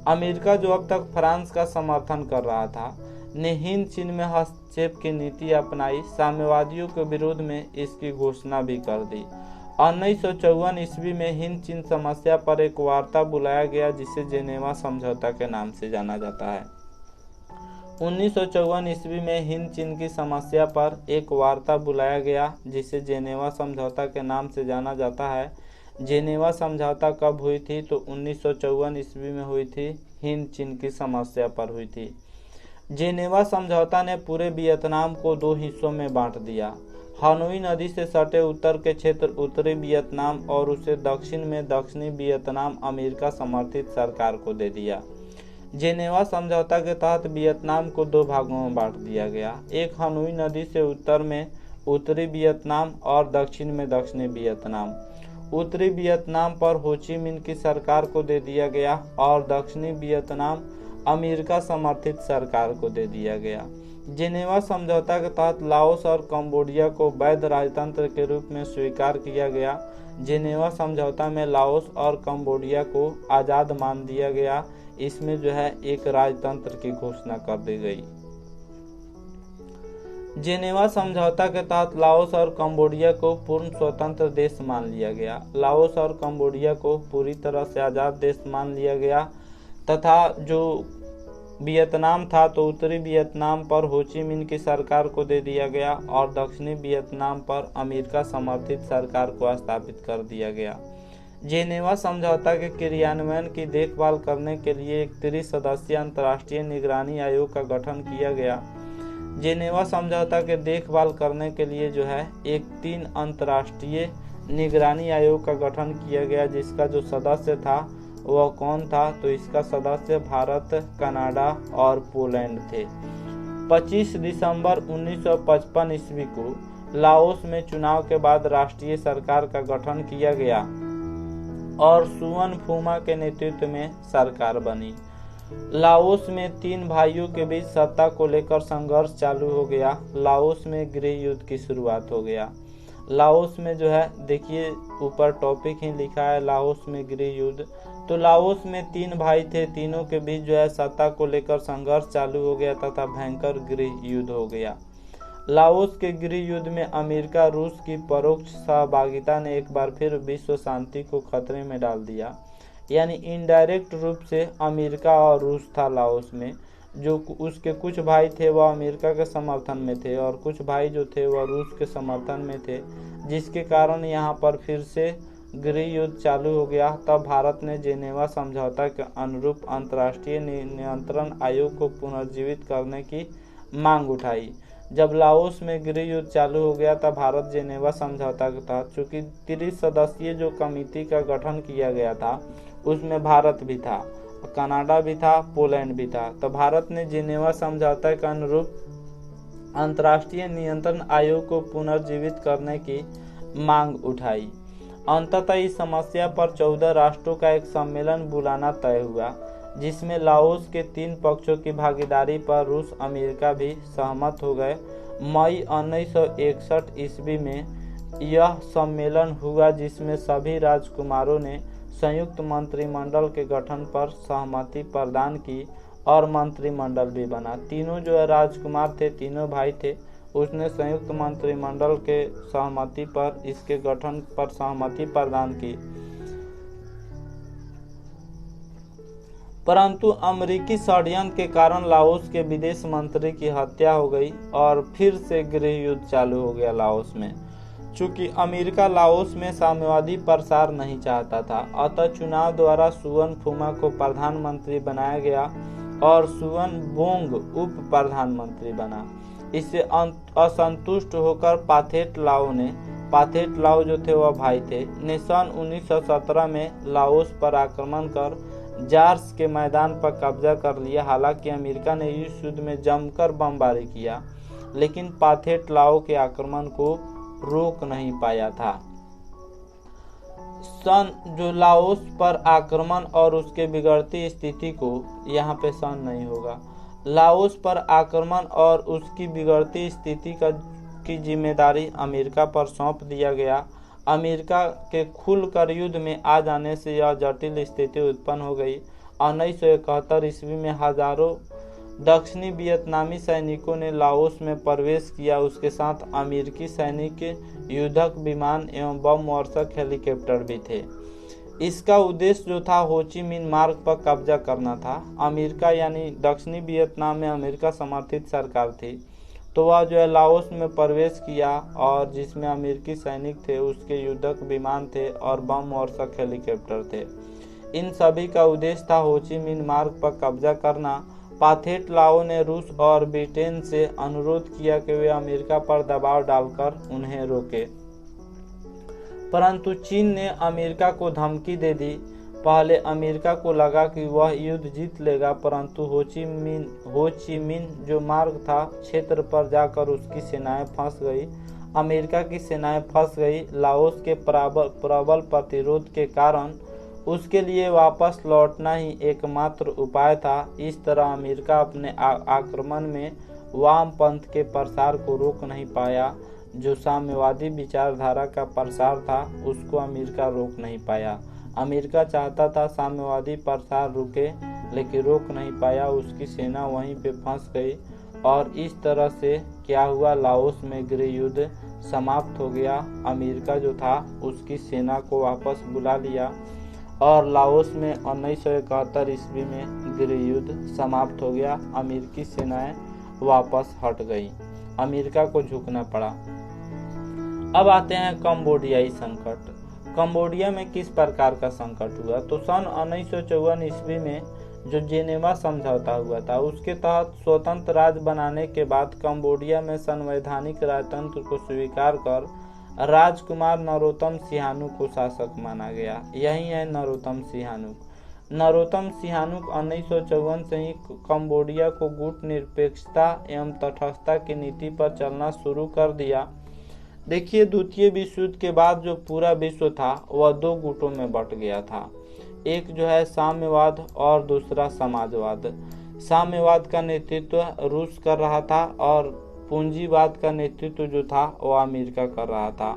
अमेरिका जो अब तक फ्रांस का समर्थन कर रहा था, ने हिंद चीन में हस्तक्षेप की नीति अपनाई। साम्यवादियों के विरोध में इसकी घोषणा भी कर दी। 1954 ईस्वी में हिंद चीन समस्या पर एक वार्ता बुलाया गया, जिसे जेनेवा समझौता के नाम से जाना जाता है। 1954 ईस्वी में हिंद चीन की समस्या पर एक वार्ता बुलाया गया, जिसे जेनेवा समझौता के नाम से जाना जाता है। जेनेवा समझौता कब हुई थी? तो 1954 ईस्वी में हुई थी। हिंद चीन की समस्या पर हुई थी। जेनेवा समझौता ने पूरे वियतनाम को 2 हिस्सों में बांट दिया। हनोई नदी से सटे उत्तर के क्षेत्र उत्तरी वियतनाम और उसे दक्षिण में दक्षिणी वियतनाम अमेरिका समर्थित सरकार को दे दिया। जेनेवा समझौता के तहत वियतनाम को 2 भागों में बांट दिया गया। एक हनोई नदी से उत्तर में उत्तरी वियतनाम और दक्षिण में दक्षिणी वियतनाम। उत्तरी वियतनाम पर हो ची मिन्ह की सरकार को दे दिया गया और दक्षिणी वियतनाम अमेरिका समर्थित सरकार को दे दिया गया। जेनेवा समझौता के तहत लाओस और कंबोडिया को वैध राजतंत्र के रूप में स्वीकार किया गया। जेनेवा समझौता में लाओस और कंबोडिया को आज़ाद मान दिया गया। इसमें जो है एक राजतंत्र की घोषणा कर दी गई। जेनेवा समझौता के तहत लाओस और कंबोडिया को पूर्ण स्वतंत्र देश मान लिया गया। लाओस और कंबोडिया को पूरी तरह से आज़ाद देश मान लिया गया तथा जो वियतनाम था तो उत्तरी वियतनाम पर हो ची मिन्ह की सरकार को दे दिया गया और दक्षिणी वियतनाम पर अमेरिका समर्थित सरकार को स्थापित कर दिया गया। जेनेवा समझौता के क्रियान्वयन की देखभाल करने के लिए एक 30 सदस्यीय अंतर्राष्ट्रीय निगरानी आयोग का गठन किया गया। जेनेवा समझौता के देखभाल करने के लिए जो है एक 3 अंतर्राष्ट्रीय निगरानी आयोग का गठन किया गया, जिसका जो सदस्य था वह कौन था? तो इसका सदस्य भारत, कनाडा और पोलैंड थे। 25 दिसंबर 1955 ईस्वी को लाओस में चुनाव के बाद राष्ट्रीय सरकार का गठन किया गया और सुवन फूमा के नेतृत्व में सरकार बनी। लाओस में 3 भाइयों के बीच सत्ता को लेकर संघर्ष चालू हो गया। लाओस में गृह युद्ध की शुरुआत हो गया। लाओस में जो है देखिए ऊपर टॉपिक ही लिखा है लाओस में गृह युद्ध। तो लाओस में 3 भाई थे, तीनों के बीच जो है सत्ता को लेकर संघर्ष चालू हो गया तथा भयंकर गृह युद्ध हो गया। लाओस के गृह युद्ध में अमेरिका रूस की परोक्ष सहभागिता ने एक बार फिर विश्व शांति को खतरे में डाल दिया। यानी इनडायरेक्ट रूप से अमेरिका और रूस था लाओस में। जो उसके कुछ भाई थे वह अमेरिका के समर्थन में थे और कुछ भाई जो थे वह रूस के समर्थन में थे, जिसके कारण यहाँ पर फिर से गृह युद्ध चालू हो गया। तब भारत ने जेनेवा समझौता के अनुरूप अंतर्राष्ट्रीय नियंत्रण आयोग को पुनर्जीवित करने की मांग उठाई। जब लाओस में गृह युद्ध चालू हो गया तब भारत जेनेवा समझौता के तहत चूंकि 30 सदस्यीय जो कमेटी का गठन किया गया था उसमें भारत भी था, कनाडा भी था, पोलैंड भी था। तो भारत ने जेनेवा समझौता के अनुरूप अंतर्राष्ट्रीय नियंत्रण आयोग को पुनर्जीवित करने की मांग उठाई। अंततः इस समस्या पर 14 राष्ट्रों का एक सम्मेलन बुलाना तय हुआ। जिसमें लाओस के 3 पक्षों की भागीदारी पर रूस अमेरिका भी सहमत हो गए। मई 1961 ईस्वी में यह सम्मेलन हुआ जिसमें सभी राजकुमारों ने संयुक्त मंत्रिमंडल के गठन पर सहमति प्रदान की और मंत्रिमंडल भी बना। तीनों जो है राजकुमार थे, तीनों भाई थे, उसने संयुक्त मंत्रिमंडल के सहमति पर इसके गठन पर सहमति प्रदान की। परंतु अमेरिकी षड्यंत्र के कारण लाओस के विदेश मंत्री की हत्या हो गई और फिर से गृह युद्ध चालू हो गया लाओस में। चूंकि अमेरिका लाओस में साम्यवादी प्रसार नहीं चाहता था, अतः चुनाव द्वारा सुवन फुमा को प्रधानमंत्री बनाया गया और सुवन बोंग उप प्रधानमंत्री बना। इससे असंतुष्ट होकर पाथेट लाओ जो थे वह भाई थे, ने सन 1917 में लाओस पर आक्रमण कर जार्स के मैदान पर कब्जा कर लिया। हालांकि अमेरिका ने इस युद्ध में जमकर बमबारी किया, लेकिन पाथेट लाओ के आक्रमण को रोक नहीं पाया था। जो लाओस पर आक्रमण और उसके बिगड़ती स्थिति को, यहाँ पे सन नहीं होगा, लाओस पर आक्रमण और उसकी बिगड़ती स्थिति की जिम्मेदारी अमेरिका पर सौंप दिया गया। अमेरिका के खुलकर युद्ध में आ जाने से यह जटिल स्थिति उत्पन्न हो गई। 1971 ईस्वी में हजारों दक्षिणी वियतनामी सैनिकों ने लाओस में प्रवेश किया। उसके साथ अमेरिकी सैनिक, युद्धक विमान एवं बम वर्षक हेलीकॉप्टर भी थे। इसका उद्देश्य जो था हो ची मिन्ह मार्ग पर कब्जा करना था। अमेरिका यानी दक्षिणी वियतनाम में अमेरिका समर्थित सरकार थी, तो वह जो है लाओस में प्रवेश किया और जिसमें अमेरिकी सैनिक थे, उसके युद्धक विमान थे और बम वर्षक हेलीकॉप्टर थे। इन सभी का उद्देश्य था हो ची मिन्ह मार्ग पर कब्जा करना। पाथेट लाओ ने रूस और ब्रिटेन से अनुरोध किया कि वे अमेरिका पर दबाव डालकर उन्हें रोके, परंतु चीन ने अमेरिका को धमकी दे दी। पहले अमेरिका को लगा कि वह युद्ध जीत लेगा, परंतु हो ची मिन्ह जो मार्ग था क्षेत्र पर जाकर उसकी सेनाएं फंस गई। अमेरिका की सेनाएं फंस गई। लाओस के प्रबल प्रतिरोध के कारण उसके लिए वापस लौटना ही एकमात्र उपाय था। इस तरह अमेरिका अपने आक्रमण में वामपंथ के प्रसार को रोक नहीं पाया। जो साम्यवादी विचारधारा का प्रसार था उसको अमेरिका रोक नहीं पाया। अमेरिका चाहता था साम्यवादी प्रसार रुके, लेकिन रोक नहीं पाया। उसकी सेना वहीं पे फंस गई और इस तरह से क्या हुआ, लाओस में गृह युद्ध समाप्त हो गया। अमेरिका जो था उसकी सेना को वापस बुला लिया और लाओस में 1971 ईस्वी में गृह युद्ध समाप्त हो गया। अमेरिकी सेनाएं वापस हट गई, अमेरिका को झुकना पड़ा। अब आते हैं कंबोडियाई संकट। कंबोडिया में किस प्रकार का संकट हुआ, तो सन 1954 ईस्वी में जो जेनेवा समझौता हुआ था, उसके तहत स्वतंत्र राज्य बनाने के बाद कंबोडिया में संवैधानिक राजतंत्र को स्वीकार कर राजकुमार नरोत्तम सिहानुक को शासक माना गया। यही है नरोत्तम सिहानुक। नरोत्तम सिहानुक 1954 से ही कंबोडिया को गुट निरपेक्षता एवं तटस्थता की नीति पर चलना शुरू कर दिया। देखिए, द्वितीय विश्व युद्ध के बाद जो पूरा विश्व था वह 2 गुटों में बंट गया था। एक जो है साम्यवाद और दूसरा समाजवाद। साम्यवाद का नेतृत्व रूस कर रहा था और पूंजीवाद का नेतृत्व जो था वह अमेरिका कर रहा था।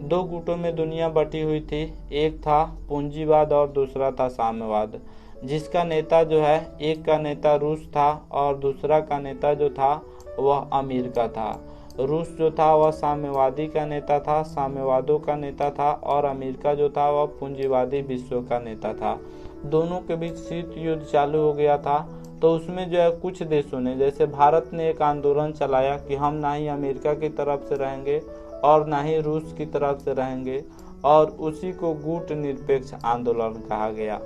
2 गुटों में दुनिया बटी हुई थी, एक था पूंजीवाद और दूसरा था साम्यवाद, जिसका नेता जो है, एक का नेता रूस था और दूसरा का नेता जो था वह अमेरिका था। रूस जो था वह साम्यवादी का नेता था, साम्यवादों का नेता था, और अमेरिका जो था वह पूंजीवादी विश्व का नेता था। दोनों के बीच शीत युद्ध चालू हो गया था। तो उसमें जो है कुछ देशों ने, जैसे भारत ने एक आंदोलन चलाया कि हम ना ही अमेरिका की तरफ से रहेंगे और ना ही रूस की तरफ से रहेंगे, और उसी को गुट निरपेक्ष आंदोलन कहा गया।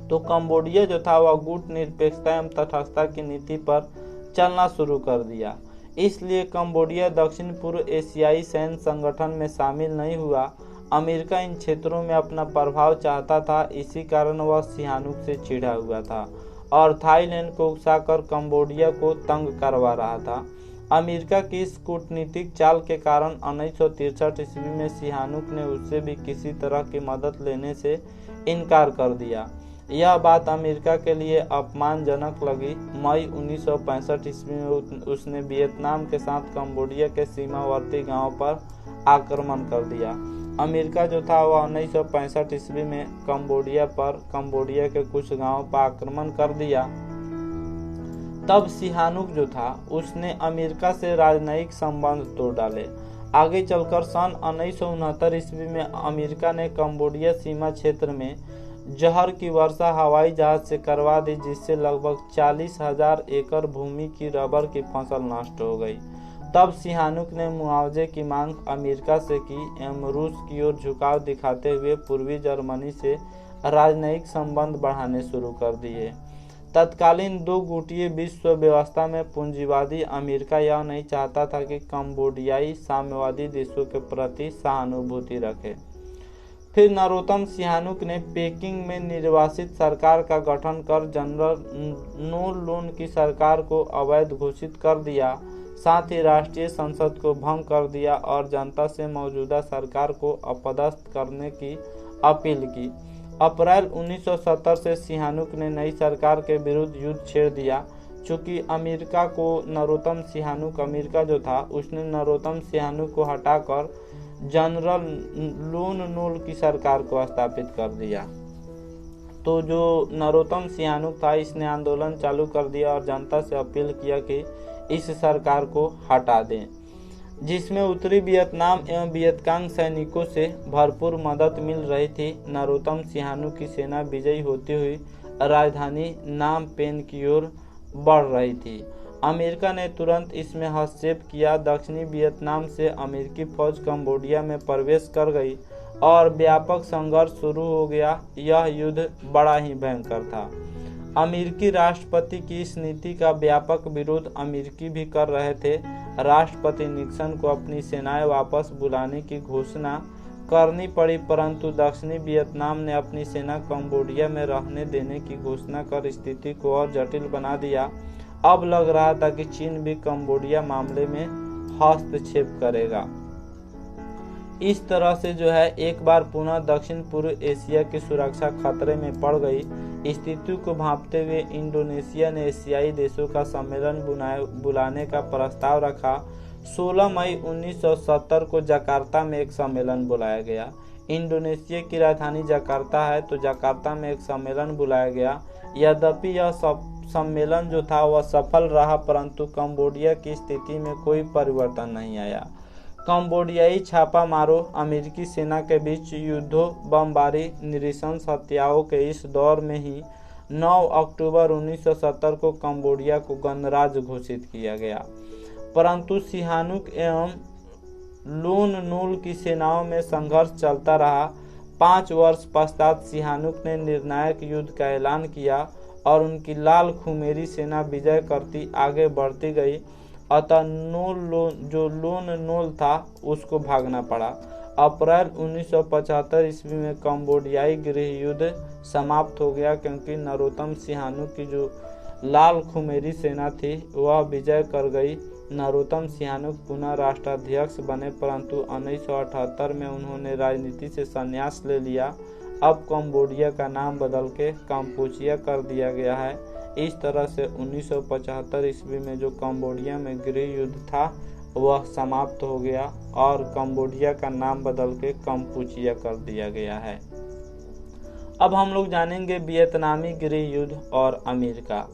तो कंबोडिया जो था वह गुट निरपेक्षता एवं तटस्थता की नीति पर चलना शुरू कर दिया। इसलिए कंबोडिया दक्षिण पूर्व एशियाई सैन्य संगठन में शामिल नहीं हुआ। अमेरिका इन क्षेत्रों में अपना प्रभाव चाहता था, इसी कारण वह सिहानुक से चिढ़ा हुआ था और थाईलैंड को उकसाकर कंबोडिया को तंग करवा रहा था। अमेरिका की इस कूटनीतिक चाल के कारण 1963 ईस्वी में सिहानुक ने उससे भी किसी तरह की मदद लेने से इनकार कर दिया। यह बात अमेरिका के लिए अपमानजनक लगी। मई 1965 ईस्वी में उसने वियतनाम के साथ कंबोडिया के सीमावर्ती गांवों पर आक्रमण कर दिया। अमेरिका जो था वह 1965 ईस्वी में कंबोडिया के कुछ गांवों पर आक्रमण कर दिया। तब सिहानुक जो था उसने अमेरिका से राजनयिक संबंध तोड़ डाले। आगे चलकर सन 1969 ईस्वी में अमेरिका ने कंबोडिया सीमा क्षेत्र में जहर की वर्षा हवाई जहाज से करवा दी, जिससे लगभग 40,000 एकड़ भूमि की रबर की फसल नष्ट हो गई। तब सिहानुक ने मुआवजे की मांग अमेरिका से की एवं रूस की ओर झुकाव दिखाते हुए पूर्वी जर्मनी से राजनयिक संबंध बढ़ाने शुरू कर दिए। तत्कालीन दो गुटीय विश्व व्यवस्था में पूंजीवादी अमेरिका यह नहीं चाहता था कि कंबोडियाई साम्यवादी देशों के प्रति सहानुभूति रखे। फिर नरोत्तम सिहानुक ने पेकिंग में निर्वासित सरकार का गठन कर जनरल नो लोन की सरकार को अवैध घोषित कर दिया। साथ ही राष्ट्रीय संसद को भंग कर दिया और जनता से मौजूदा सरकार को अपदस्थ करने की अपील की। अप्रैल 1970 से सिहानुक ने नई सरकार के विरुद्ध युद्ध छेड़ दिया। चूंकि अमेरिका जो था उसने नरोत्तम सिहानुक को हटाकर जनरल लोन नोल की सरकार को स्थापित कर दिया। तो जो नरोत्तम सिहानुक था इसने आंदोलन चालू कर दिया और जनता से अपील किया कि इस सरकार को हटा दें, जिसमें उत्तरी वियतनाम एवं वियतकांग सैनिकों से भरपूर मदद मिल रही थी। नरोत्तम सिहानुक की सेना विजयी होती हुई राजधानी नाम पेन की ओर बढ़ रही थी। अमेरिका ने तुरंत इसमें हस्तक्षेप किया। दक्षिणी वियतनाम से अमेरिकी फौज कंबोडिया में प्रवेश कर गई और व्यापक संघर्ष शुरू हो गया। यह युद्ध बड़ा ही भयंकर था। अमेरिकी राष्ट्रपति की इस नीति का व्यापक विरोध अमेरिकी भी कर रहे थे। राष्ट्रपति निक्सन को अपनी सेनाएं वापस बुलाने की घोषणा करनी पड़ी, परंतु दक्षिणी वियतनाम ने अपनी सेना कंबोडिया में रहने देने की घोषणा कर स्थिति को और जटिल बना दिया। अब लग रहा था कि चीन भी कंबोडिया मामले में हस्तक्षेप करेगा। इस तरह से जो है एक बार पुनः दक्षिण पूर्व एशिया की सुरक्षा खतरे में पड़ गई। स्थिति को भांपते हुए इंडोनेशिया ने एशियाई देशों का सम्मेलन बुलाने का प्रस्ताव रखा। 16 मई 1970 को जकार्ता में एक सम्मेलन बुलाया गया। इंडोनेशिया की राजधानी जकार्ता है, तो जकार्ता में एक सम्मेलन बुलाया गया। यद्यपि यह सम्मेलन जो था वह सफल रहा, परंतु कंबोडिया की स्थिति में कोई परिवर्तन नहीं आया। कंबोडियाई छापा मारो अमेरिकी सेना के बीच युद्धों, बमबारी, नृशंस हत्याओं के इस दौर में ही 9 अक्टूबर 1970 को कंबोडिया को गणराज्य घोषित किया गया। परंतु सिहानुक एवं लोन नोल की सेनाओं में संघर्ष चलता रहा। 5 वर्ष पश्चात सिहानुक ने निर्णायक युद्ध का ऐलान किया और उनकी लाल खुमेरी सेना विजय करती आगे बढ़ती गई। अतः लोन नोल था उसको भागना पड़ा। अप्रैल 1975 ईस्वी में कंबोडियाई गृह युद्ध समाप्त हो गया, क्योंकि नरोत्तम सिहानुक की जो लाल खुमेरी सेना थी वह विजय कर गई। नरोत्तम सिहानुक पुनः राष्ट्राध्यक्ष बने, परंतु 1978 में उन्होंने राजनीति से संन्यास ले लिया। अब कंबोडिया का नाम बदल के कंपूचिया कर दिया गया है। इस तरह से 1975 ईस्वी में जो कंबोडिया में गृह युद्ध था वह समाप्त हो गया और कंबोडिया का नाम बदल के कंपूचिया कर दिया गया है। अब हम लोग जानेंगे वियतनामी गृह युद्ध और अमेरिका।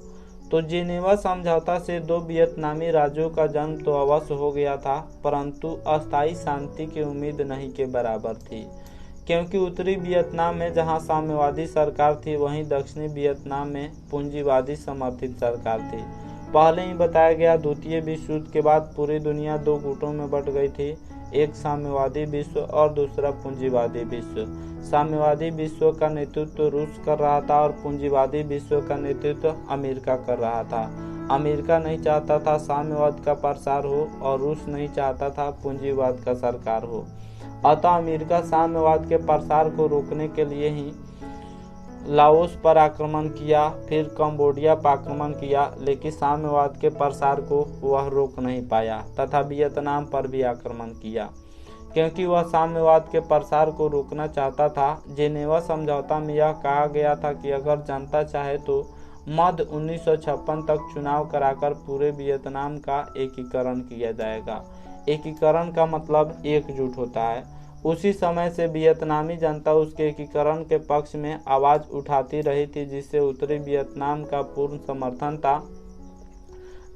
तो जेनेवा समझौता से 2 वियतनामी राज्यों का जन्म तो अवश्य हो गया था, परंतु अस्थायी शांति की उम्मीद नहीं के बराबर थी, क्योंकि उत्तरी वियतनाम में जहां साम्यवादी सरकार थी वहीं दक्षिणी वियतनाम में पूंजीवादी समर्थित सरकार थी। पहले ही बताया गया, द्वितीय विश्व युद्ध के बाद पूरी दुनिया 2 गुटों में बट गई थी, एक साम्यवादी विश्व और दूसरा पूंजीवादी विश्व। साम्यवादी विश्व का नेतृत्व रूस कर रहा था और पूंजीवादी विश्व का नेतृत्व अमेरिका कर रहा था। अमेरिका नहीं चाहता था साम्यवाद का प्रसार हो और रूस नहीं चाहता था पूंजीवाद का सरकार हो। अतः अमेरिका साम्यवाद के प्रसार को रोकने के लिए ही लाओस पर आक्रमण किया, फिर कंबोडिया पर आक्रमण किया, लेकिन साम्यवाद के प्रसार को वह रोक नहीं पाया तथा वियतनाम पर भी आक्रमण किया, क्योंकि वह साम्यवाद के प्रसार को रोकना चाहता था। जेनेवा समझौता में यह कहा गया था कि अगर जनता चाहे तो मध्य 1956 तक चुनाव कराकर पूरे वियतनाम का एकीकरण किया जाएगा। एकीकरण का मतलब एकजुट होता है। उसी समय से वियतनामी जनता उसके एकीकरण के पक्ष में आवाज उठाती रही थी, जिससे उत्तरी वियतनाम का पूर्ण समर्थन था,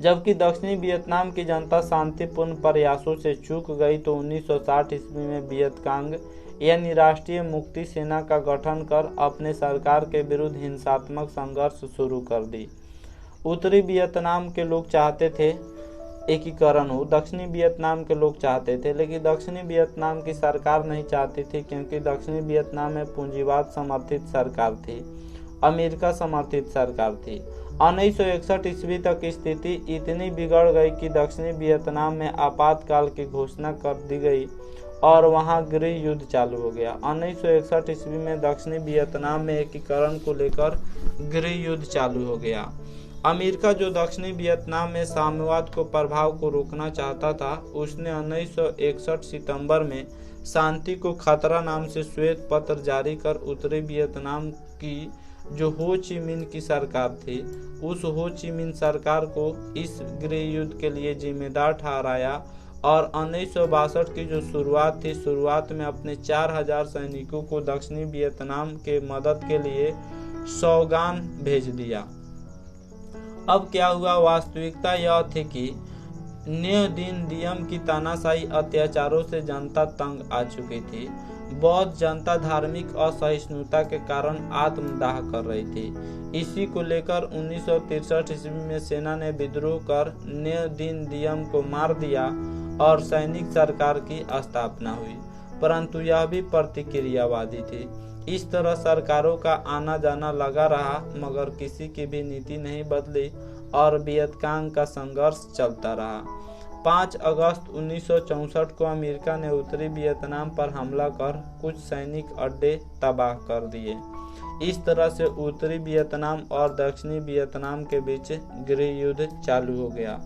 जबकि दक्षिणी वियतनाम की जनता शांतिपूर्ण प्रयासों से चूक गई। तो 1960 ईस्वी में वियतकांग यानी राष्ट्रीय मुक्ति सेना का गठन कर अपने सरकार के विरुद्ध हिंसात्मक संघर्ष शुरू कर दी। उत्तरी वियतनाम के लोग चाहते थे एकीकरण हो, दक्षिणी वियतनाम के लोग चाहते थे, लेकिन दक्षिणी वियतनाम की सरकार नहीं चाहती थी, क्योंकि दक्षिणी वियतनाम में पूंजीवाद समर्थित सरकार थी, अमेरिका समर्थित सरकार थी। 1961 ईस्वी तक स्थिति इतनी बिगड़ गई कि दक्षिणी वियतनाम में आपातकाल की घोषणा कर दी गई और वहां गृह युद्ध चालू हो गया। 1961 ईस्वी में दक्षिणी वियतनाम में एकीकरण को लेकर गृह युद्ध चालू हो गया। अमेरिका, जो दक्षिणी वियतनाम में साम्यवाद को प्रभाव को रोकना चाहता था, उसने 1961 सितंबर में शांति को खतरा नाम से श्वेत पत्र जारी कर उत्तरी वियतनाम की जो हो ची मिन्ह की सरकार थी, उस हो ची मिन्ह सरकार को इस गृह युद्ध के लिए जिम्मेदार ठहराया और 1962 की जो शुरुआत में अपने 4000 सैनिकों को दक्षिणी वियतनाम के मदद के लिए सौगान भेज दिया। अब क्या हुआ? वास्तविकता यह थी कि न्य दिन दियम की तानाशाही अत्याचारोरों से जनता तंग आ चुकी थी। बौद्ध जनता धार्मिक असहिष्णुता के कारण आत्मदाह कर रही थी। इसी को लेकर 1963 ईस्वी में सेना ने विद्रोह कर न्य दिन दियम को मार दिया और सैनिक सरकार की स्थापना हुई, परंतु यह भी प्रतिक्रियावादी थी। इस तरह सरकारों का आना जाना लगा रहा, मगर किसी की भी नीति नहीं बदली और वियतकांग का संघर्ष चलता रहा। 5 अगस्त 1964 को अमेरिका ने उत्तरी वियतनाम पर हमला कर कुछ सैनिक अड्डे तबाह कर दिए। इस तरह से उत्तरी वियतनाम और दक्षिणी वियतनाम के बीच गृह युद्ध चालू हो गया।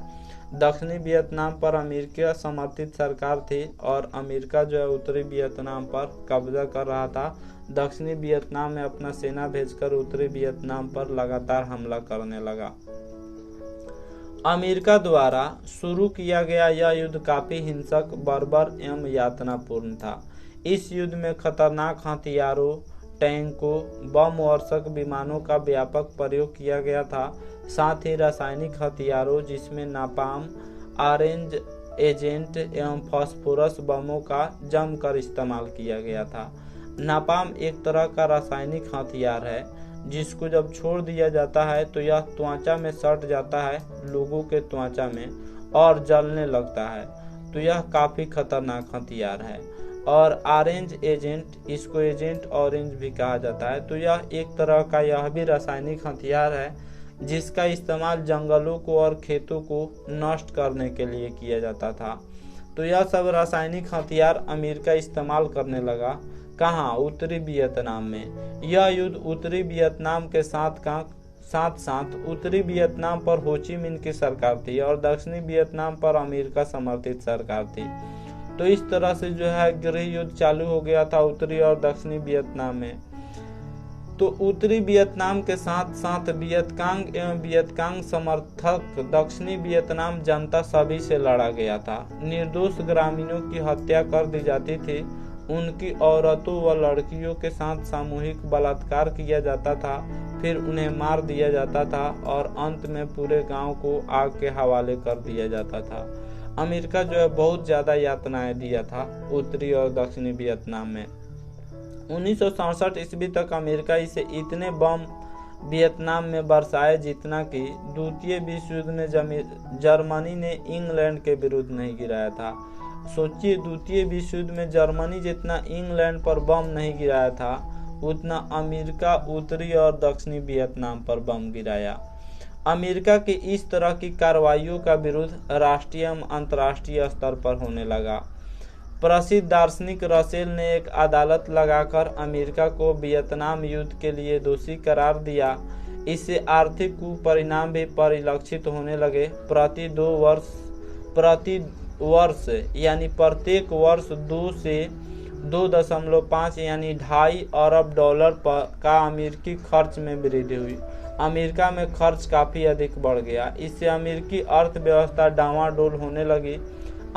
दक्षिणी वियतनाम पर अमेरिका समर्थित सरकार थी और अमेरिका जो है उत्तरी वियतनाम पर कब्जा कर रहा था। दक्षिणी वियतनाम में अपना सेना भेजकर उत्तरी वियतनाम पर लगातार हमला करने लगा। अमेरिका द्वारा शुरू किया गया यह युद्ध काफी हिंसक, बर्बर एवं यातनापूर्ण था। इस युद्ध में खतरनाक हथियारों, टैंकों, बम वर्षक विमानों का व्यापक प्रयोग किया गया था। साथ ही रासायनिक हथियारों जिसमें नापाम, ऑरेंज एजेंट एवं फास्फोरस बमों का जमकर इस्तेमाल किया गया था। नापाम एक तरह का रासायनिक हथियार है जिसको जब छोड़ दिया जाता है तो यह त्वचा में सट जाता है, लोगों के त्वचा में, और जलने लगता है। तो यह काफी खतरनाक हथियार है। और ऑरेंज एजेंट, इसको एजेंट ऑरेंज भी कहा जाता है। तो यह एक तरह का यह भी रासायनिक हथियार है जिसका इस्तेमाल जंगलों को और खेतों को नष्ट करने के लिए किया जाता था। तो यह सब रासायनिक हथियार अमेरिका इस्तेमाल करने लगा। कहाँ? उत्तरी वियतनाम में। यह युद्ध उत्तरी वियतनाम के साथ उत्तरी वियतनाम पर हो ची मिन्ह की सरकार थी और दक्षिणी वियतनाम पर अमेरिका समर्थित सरकार थी। तो इस तरह से जो है गृह युद्ध चालू हो गया था उत्तरी और दक्षिणी वियतनाम में। तो उत्तरी वियतनाम के साथ साथ वियतकांग एवं वियतकांग समर्थक दक्षिणी वियतनाम जनता सभी से लड़ा गया था। निर्दोष ग्रामीणों की हत्या कर दी जाती थी, उनकी औरतों व लड़कियों के साथ सामूहिक बलात्कार किया जाता था, फिर उन्हें मार दिया जाता था और अंत में पूरे गांव को आग के हवाले कर दिया जाता था। अमेरिका जो है बहुत ज्यादा यातनाएं दिया था उत्तरी और दक्षिणी वियतनाम में। 1967 ईस्वी तक अमेरिका इसे इतने बम वियतनाम में बरसाए जितना कि द्वितीय विश्व युद्ध में जर्मनी ने इंग्लैंड के विरुद्ध नहीं गिराया था। सोचिए, द्वितीय विश्व युद्ध में जर्मनी जितना इंग्लैंड पर बम नहीं गिराया था, उतना अमेरिका उत्तरी और दक्षिणी वियतनाम पर बम गिराया। अमेरिका की इस तरह की कार्रवाइयों का विरोध राष्ट्रीय एवं अंतर्राष्ट्रीय स्तर पर होने लगा। प्रसिद्ध दार्शनिक रसेल ने एक अदालत लगाकर अमेरिका को वियतनाम युद्ध के लिए दोषी करार दिया। इससे आर्थिक कुपरिणाम भी परिलक्षित होने लगे। प्रति वर्ष यानी प्रत्येक वर्ष 2 से 2.5 यानी $2.5 अरब का अमेरिकी खर्च में वृद्धि हुई। अमेरिका में खर्च काफ़ी अधिक बढ़ गया। इससे अमेरिकी अर्थव्यवस्था डावाडोल होने लगी।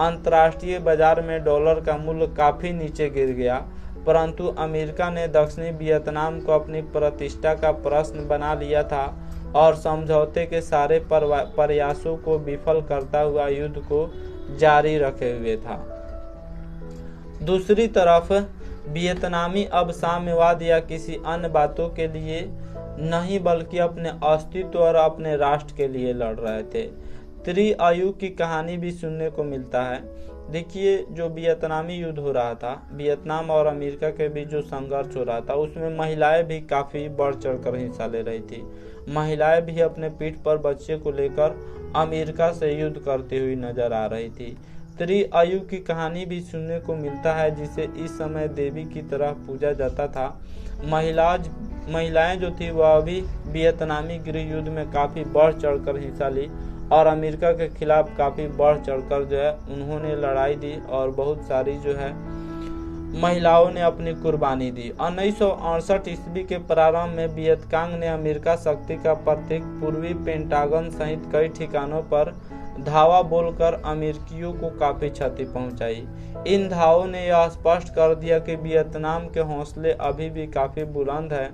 अंतर्राष्ट्रीय बाजार में डॉलर का मूल्य काफ़ी नीचे गिर गया, परंतु अमेरिका ने दक्षिणी वियतनाम को अपनी प्रतिष्ठा का प्रश्न बना लिया था और समझौते के सारे प्रयासों को विफल करता हुआ युद्ध को जारी रखे हुए था। दूसरी तरफ वियतनामी अब साम्यवाद या किसी अन्य बातों के लिए नहीं बल्कि अपने अस्तित्व और अपने राष्ट्र के लिए लड़ रहे थे। त्रिआयु की कहानी भी सुनने को मिलता है। देखिए, जो वियतनामी युद्ध हो रहा था, वियतनाम और अमेरिका के बीच जो संघर्ष हो रहा था, उसमें महिलाएं भी काफ़ी बढ़ चढ़कर हिस्सा ले रही थी। महिलाएं भी अपने पीठ पर बच्चे को लेकर अमेरिका से युद्ध करती हुई नजर आ रही थी। त्रिआयु की कहानी भी सुनने को मिलता है, जिसे इस समय देवी की तरह पूजा जाता था। महिलाएं जो थी वह भी वियतनामी गृह युद्ध में काफ़ी बढ़ चढ़कर हिस्सा ली और अमेरिका के खिलाफ काफ़ी बढ़ चढ़कर जो है उन्होंने लड़ाई दी और बहुत सारी जो है महिलाओं ने अपनी कुर्बानी दी। 1968 ईस्वी के प्रारंभ में वियतकांग ने अमेरिका शक्ति का प्रतीक पूर्वी पेंटागन सहित कई ठिकानों पर धावा बोलकर अमेरिकियों को काफ़ी क्षति पहुंचाई। इन धावों ने यह स्पष्ट कर दिया कि वियतनाम के हौसले अभी भी काफ़ी बुलंद हैं।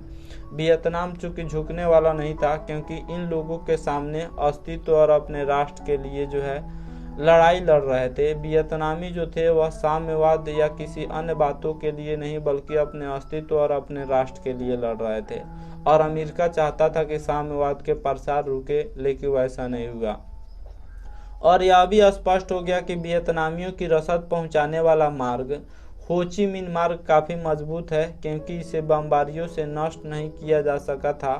वियतनाम चूंकि झुकने वाला नहीं था, क्योंकि इन लोगों के सामने अस्तित्व और अपने राष्ट्र के लिए जो है लड़ाई लड़ रहे थे। वियतनामी जो थे वह साम्यवाद या किसी अन्य बातों के लिए नहीं बल्कि अपने अस्तित्व और अपने राष्ट्र के लिए लड़ रहे थे, और अमेरिका चाहता था कि साम्यवाद के प्रसार रुके, लेकिन वैसा नहीं हुआ। और यह भी स्पष्ट हो गया कि वियतनामियों की रसद पहुंचाने वाला मार्ग हो ची मिन मार्ग काफ़ी मजबूत है, क्योंकि इसे बमबारियों से नष्ट नहीं किया जा सका था।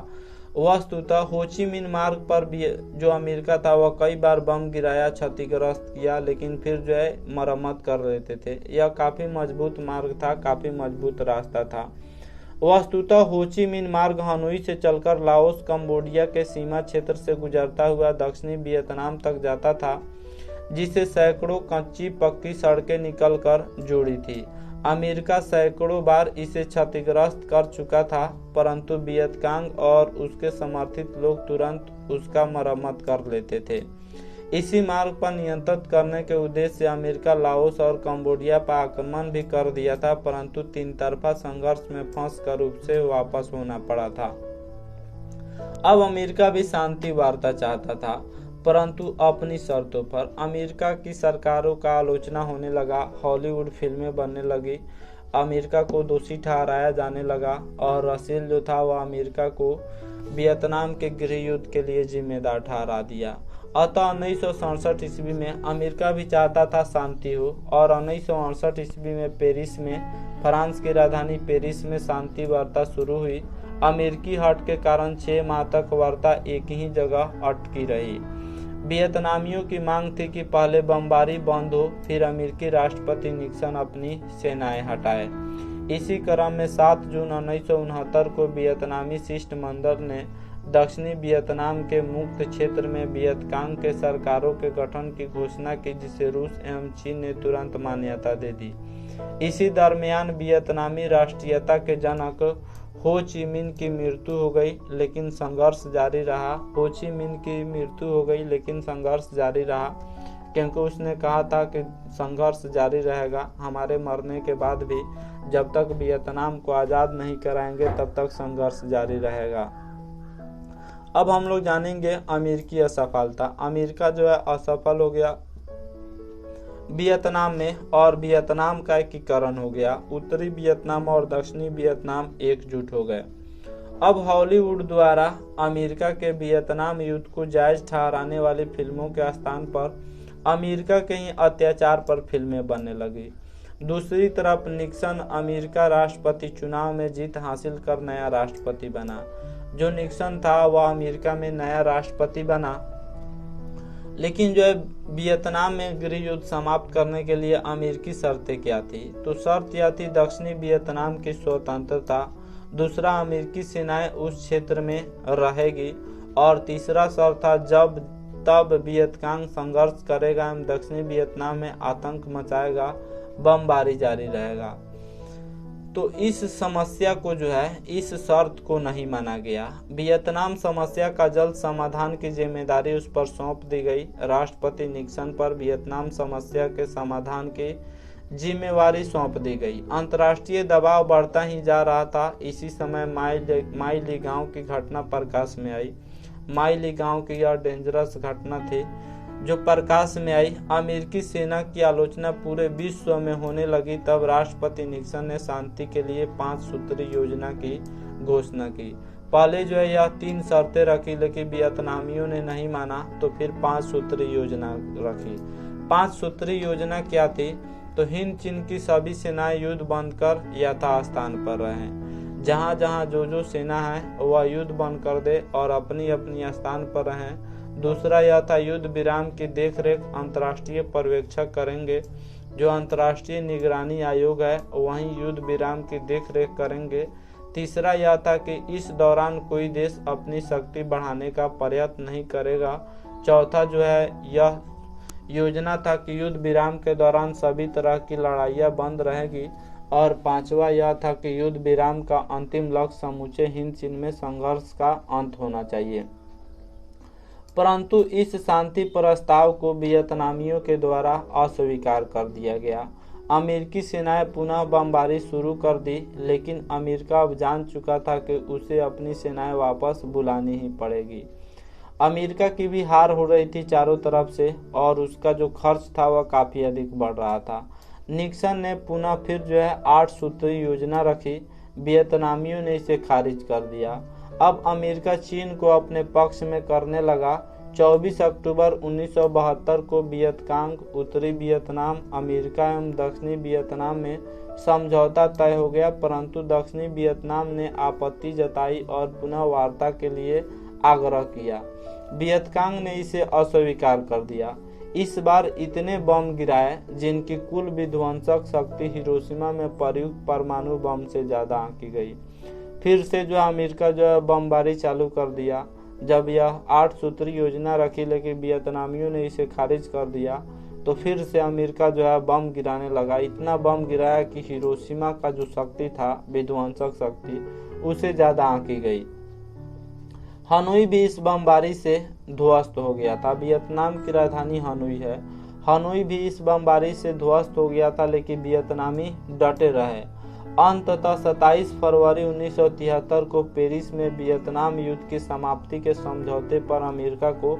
वस्तुतः हो ची मिन मार्ग पर भी जो अमेरिका था वह कई बार बम गिराया, क्षतिग्रस्त किया, लेकिन फिर जो है मरम्मत कर लेते थे। यह काफ़ी मजबूत मार्ग था, काफ़ी मजबूत रास्ता था। वस्तुतः हो ची मिन मार्ग हनोई से चलकर लाओस कंबोडिया के सीमा क्षेत्र से गुजरता हुआ दक्षिणी वियतनाम तक जाता था, जिसे सैकड़ों कच्ची पक्की सड़कें निकलकर जोड़ी थी। अमेरिका सैकड़ों बार इसे क्षतिग्रस्त कर चुका था, परंतु वियतकांग और उसके समर्थित लोग तुरंत उसका मरम्मत कर लेते थे। इसी मार्ग पर नियंत्रित करने के उद्देश्य से अमेरिका लाओस और कंबोडिया पर आक्रमण भी कर दिया था, परंतु तीन तरफा संघर्ष में फंस कर उसे वापस होना पड़ा था। अब अमेरिका भी शांति वार्ता चाहता था, परंतु अपनी शर्तों पर। अमेरिका की सरकारों का आलोचना होने लगा, हॉलीवुड फिल्में बनने लगी, अमेरिका को दोषी ठहराया जाने लगा और रसेल जो था वह अमेरिका को वियतनाम के गृह युद्ध के लिए जिम्मेदार ठहरा दिया। अतः 1967 ईस्वी में अमेरिका भी चाहता था शांति हो, और 1968 ईस्वी में पेरिस में, फ्रांस की राजधानी पेरिस में शांति वार्ता शुरू हुई। अमेरिकी हट के कारण 6 माह तक वार्ता एक ही जगह अटकी रही। वियतनामियों की मांग थी कि पहले बमबारी बंद हो, फिर अमेरिकी राष्ट्रपति निक्सन अपनी सेनाएं हटाए। इसी क्रम में 7 जून 1969 को वियतनामी शिष्टमंडल ने दक्षिणी वियतनाम के मुक्त क्षेत्र में वियतकांग के सरकारों के गठन की घोषणा की, जिसे रूस एवं चीन ने तुरंत मान्यता दे दी। इसी दरमियान वियतनामी राष्ट्रीयता के जनक हो ची मिन की मृत्यु हो गई, लेकिन संघर्ष जारी रहा। हो ची मिन की मृत्यु हो गई, लेकिन संघर्ष जारी रहा, क्योंकि उसने कहा था कि संघर्ष जारी रहेगा हमारे मरने के बाद भी। जब तक वियतनाम को आज़ाद नहीं कराएंगे तब तक संघर्ष जारी रहेगा। अब हम लोग जानेंगे अमेरिकी असफलता। अमेरिका जो है असफल हो गया वियतनाम में, और वियतनाम का एकीकरण हो गया। उत्तरी वियतनाम और दक्षिणी वियतनाम एकजुट हो गए। अब हॉलीवुड द्वारा अमेरिका के वियतनाम युद्ध को जायज ठहराने वाली फिल्मों के स्थान पर अमेरिका के ही अत्याचार पर फिल्में बनने लगी। दूसरी तरफ निक्सन अमेरिका राष्ट्रपति चुनाव में जीत हासिल कर नया राष्ट्रपति बना। जो निक्सन था वह अमेरिका में नया राष्ट्रपति बना, लेकिन जो है वियतनाम में गृह युद्ध समाप्त करने के लिए अमेरिकी शर्तें क्या थी? तो शर्त यह थी दक्षिणी वियतनाम की स्वतंत्रता, दूसरा अमेरिकी सेनाएं उस क्षेत्र में रहेगी, और तीसरा शर्त था जब तब वियतकांग संघर्ष करेगा एवं दक्षिणी वियतनाम में आतंक मचाएगा, बमबारी जारी रहेगा। तो इस समस्या को जो है, इस शर्त को नहीं माना गया। वियतनाम समस्या का जल्द समाधान की जिम्मेदारी उस पर सौंप दी गई। राष्ट्रपति निक्सन पर वियतनाम समस्या के समाधान की जिम्मेवारी सौंप दी गई। अंतर्राष्ट्रीय दबाव बढ़ता ही जा रहा था। इसी समय माई ली गांव की घटना प्रकाश में आई। माई ली गांव की यह डेंजरस घटना थी जो प्रकाश में आई। अमेरिकी सेना की आलोचना पूरे विश्व में होने लगी। तब राष्ट्रपति निक्सन ने शांति के लिए 5 सूत्री योजना की घोषणा की। पहले जो है यह 3 शर्तें रखी, लेकिन वियतनामियों ने नहीं माना, तो फिर 5 सूत्री योजना रखी। 5 सूत्री योजना क्या थी? तो हिंद चीन की सभी सेनाएं युद्ध बंद कर यथास्थान पर रहें। जहां जहां जो सेना है वह युद्ध बंद कर दे और अपनी अपनी स्थान पर रहें। दूसरा यह था, युद्ध विराम की देखरेख अंतर्राष्ट्रीय पर्यवेक्षक करेंगे। जो अंतर्राष्ट्रीय निगरानी आयोग है वहीं युद्ध विराम की देखरेख करेंगे। तीसरा यह था कि इस दौरान कोई देश अपनी शक्ति बढ़ाने का प्रयत्न नहीं करेगा। चौथा जो है, यह योजना था कि युद्ध विराम के दौरान सभी तरह की लड़ाइयाँ बंद रहेगी। और पांचवा यह था कि युद्ध विराम का अंतिम लक्ष्य समूचे हिंद चीन में संघर्ष का अंत होना चाहिए। परंतु इस शांति प्रस्ताव को वियतनामियों के द्वारा अस्वीकार कर दिया गया। अमेरिकी सेनाएं पुनः बमबारी शुरू कर दी, लेकिन अमेरिका अब जान चुका था कि उसे अपनी सेनाएं वापस बुलानी ही पड़ेगी। अमेरिका की भी हार हो रही थी चारों तरफ से और उसका जो खर्च था वह काफी अधिक बढ़ रहा था। निक्सन ने पुनः फिर जो है 8 सूत्री योजना रखी। वियतनामियों ने इसे खारिज कर दिया। अब अमेरिका चीन को अपने पक्ष में करने लगा। 24 अक्टूबर 1972 को वियतकांग, उत्तरी वियतनाम, अमेरिका एवं दक्षिणी वियतनाम में समझौता तय हो गया, परंतु दक्षिणी वियतनाम ने आपत्ति जताई और पुनः वार्ता के लिए आग्रह किया। वियतकांग ने इसे अस्वीकार कर दिया। इस बार इतने बम गिराए जिनकी कुल विध्वंसक शक्ति हिरोशिमा में प्रयुक्त परमाणु बम से ज्यादा आंकी गई। फिर से जो अमेरिका जो है बमबारी चालू कर दिया। जब यह 8 सूत्री योजना रखी लेकिन वियतनामियों ने इसे खारिज कर दिया, तो फिर से अमेरिका जो है बम गिराने लगा। इतना बम गिराया कि हिरोशिमा का जो शक्ति था, विध्वंसक शक्ति, उसे ज्यादा आंकी गई। हनोई भी इस बमबारी से ध्वस्त हो गया था। वियतनाम की राजधानी हनोई है। हनोई भी इस बमबारी से ध्वस्त हो गया था, लेकिन वियतनामी डटे रहे। अंततः 27 फरवरी 1973 को पेरिस में वियतनाम युद्ध की समाप्ति के समझौते पर अमेरिका को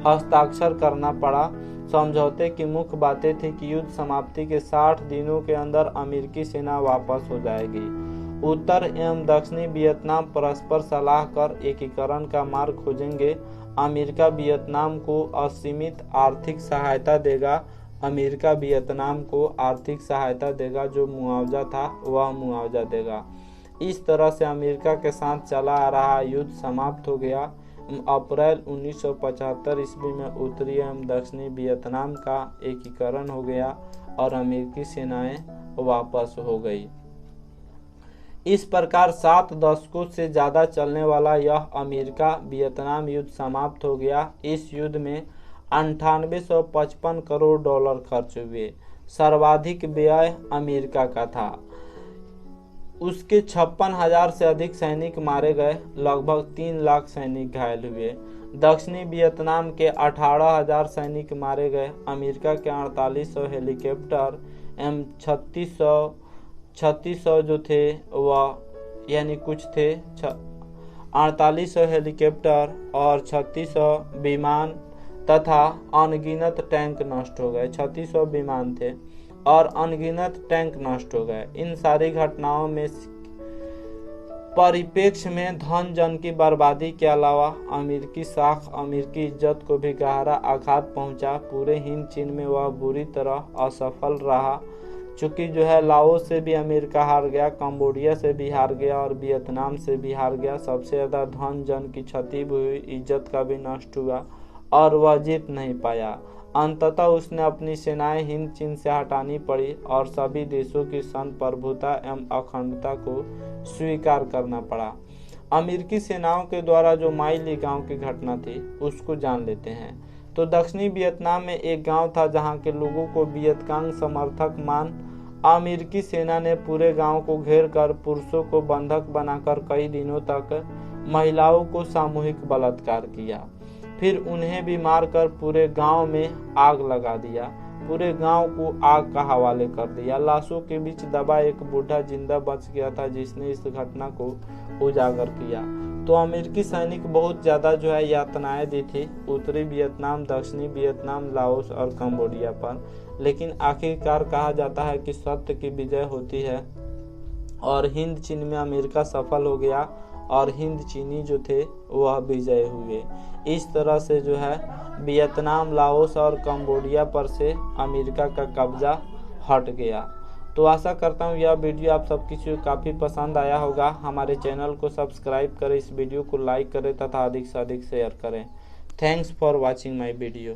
हस्ताक्षर करना पड़ा। समझौते की मुख्य बातें थी कि युद्ध समाप्ति के 60 दिनों के अंदर अमेरिकी सेना वापस हो जाएगी। उत्तर एवं दक्षिणी वियतनाम परस्पर सलाह कर एकीकरण का मार्ग खोजेंगे। अमेरिका वियतनाम को असीमित आर्थिक सहायता देगा। अमेरिका वियतनाम को आर्थिक सहायता देगा, जो मुआवजा था वह मुआवजा देगा। इस तरह से अमेरिका के साथ चला आ रहा युद्ध समाप्त हो गया। अप्रैल 1975 ईस्वी में उत्तरी एवं दक्षिणी वियतनाम का एकीकरण हो गया और अमेरिकी सेनाएं वापस हो गई। इस प्रकार 7 दशकों से ज्यादा चलने वाला यह अमेरिका वियतनाम युद्ध समाप्त हो गया। इस युद्ध में 9855 करोड़ डॉलर खर्च हुए। सर्वाधिक व्यय अमेरिका का था। उसके 56,000 से अधिक सैनिक मारे गए, लगभग 3 लाख सैनिक घायल हुए। दक्षिणी वियतनाम के 18,000 सैनिक मारे गए। अमेरिका के 4800 हेलीकॉप्टर एवं 3600 जो थे वह यानी कुछ थे 4800 हेलीकॉप्टर और 3600 विमान तथा अनगिनत टैंक नष्ट हो गए। 3600 विमान थे और अनगिनत टैंक नष्ट हो गए। इन सारी घटनाओं में परिप्रेक्ष्य में धन जन की बर्बादी के अलावा अमेरिकी साख, अमेरिकी इज्जत को भी गहरा आघात पहुंचा। पूरे हिंद चीन में वह बुरी तरह असफल रहा। चूंकि जो है लाओस से भी अमेरिका हार गया, कंबोडिया से भी हार गया और वियतनाम से भी हार गया। सबसे ज्यादा धन जन की क्षति भी हुई, इज्जत का भी नष्ट हुआ और वह जीत नहीं पाया। अंततः उसने अपनी सेनाएं हिंद चीन से हटानी पड़ी और सभी देशों की संप्रभुता एवं अखंडता को स्वीकार करना पड़ा। अमेरिकी सेनाओं के द्वारा जो माई ली गांव की घटना थी उसको जान लेते हैं। तो दक्षिणी वियतनाम में एक गांव था जहां के लोगों को वियतकांग समर्थक मान अमेरिकी सेना ने पूरे गांव को घेर कर पुरुषों को बंधक बनाकर कई दिनों तक महिलाओं को सामूहिक बलात्कार किया। फिर उन्हें भी मारकर पूरे गांव में आग लगा दिया। पूरे गांव को आग का हवाले कर दिया। लाशों के बीच दबा एक बूढ़ा जिंदा बच गया था जिसने इस घटना को उजागर किया। तो अमेरिकी सैनिक बहुत ज्यादा जो है यातनाएं दी थी उत्तरी वियतनाम, दक्षिणी वियतनाम, लाओस और कंबोडिया पर, लेकिन आखिरकार कहा जाता है कि सत्य की विजय होती है और हिंद चीन में अमेरिका सफल हो गया और हिंद चीनी जो थे वह विजय हुए। इस तरह से जो है वियतनाम, लाओस और कंबोडिया पर से अमेरिका का कब्जा हट गया। तो आशा करता हूँ यह वीडियो आप सबकी काफ़ी पसंद आया होगा। हमारे चैनल को सब्सक्राइब करें, इस वीडियो को लाइक करें तथा अधिक से अधिक शेयर करें। Thanks for watching my video.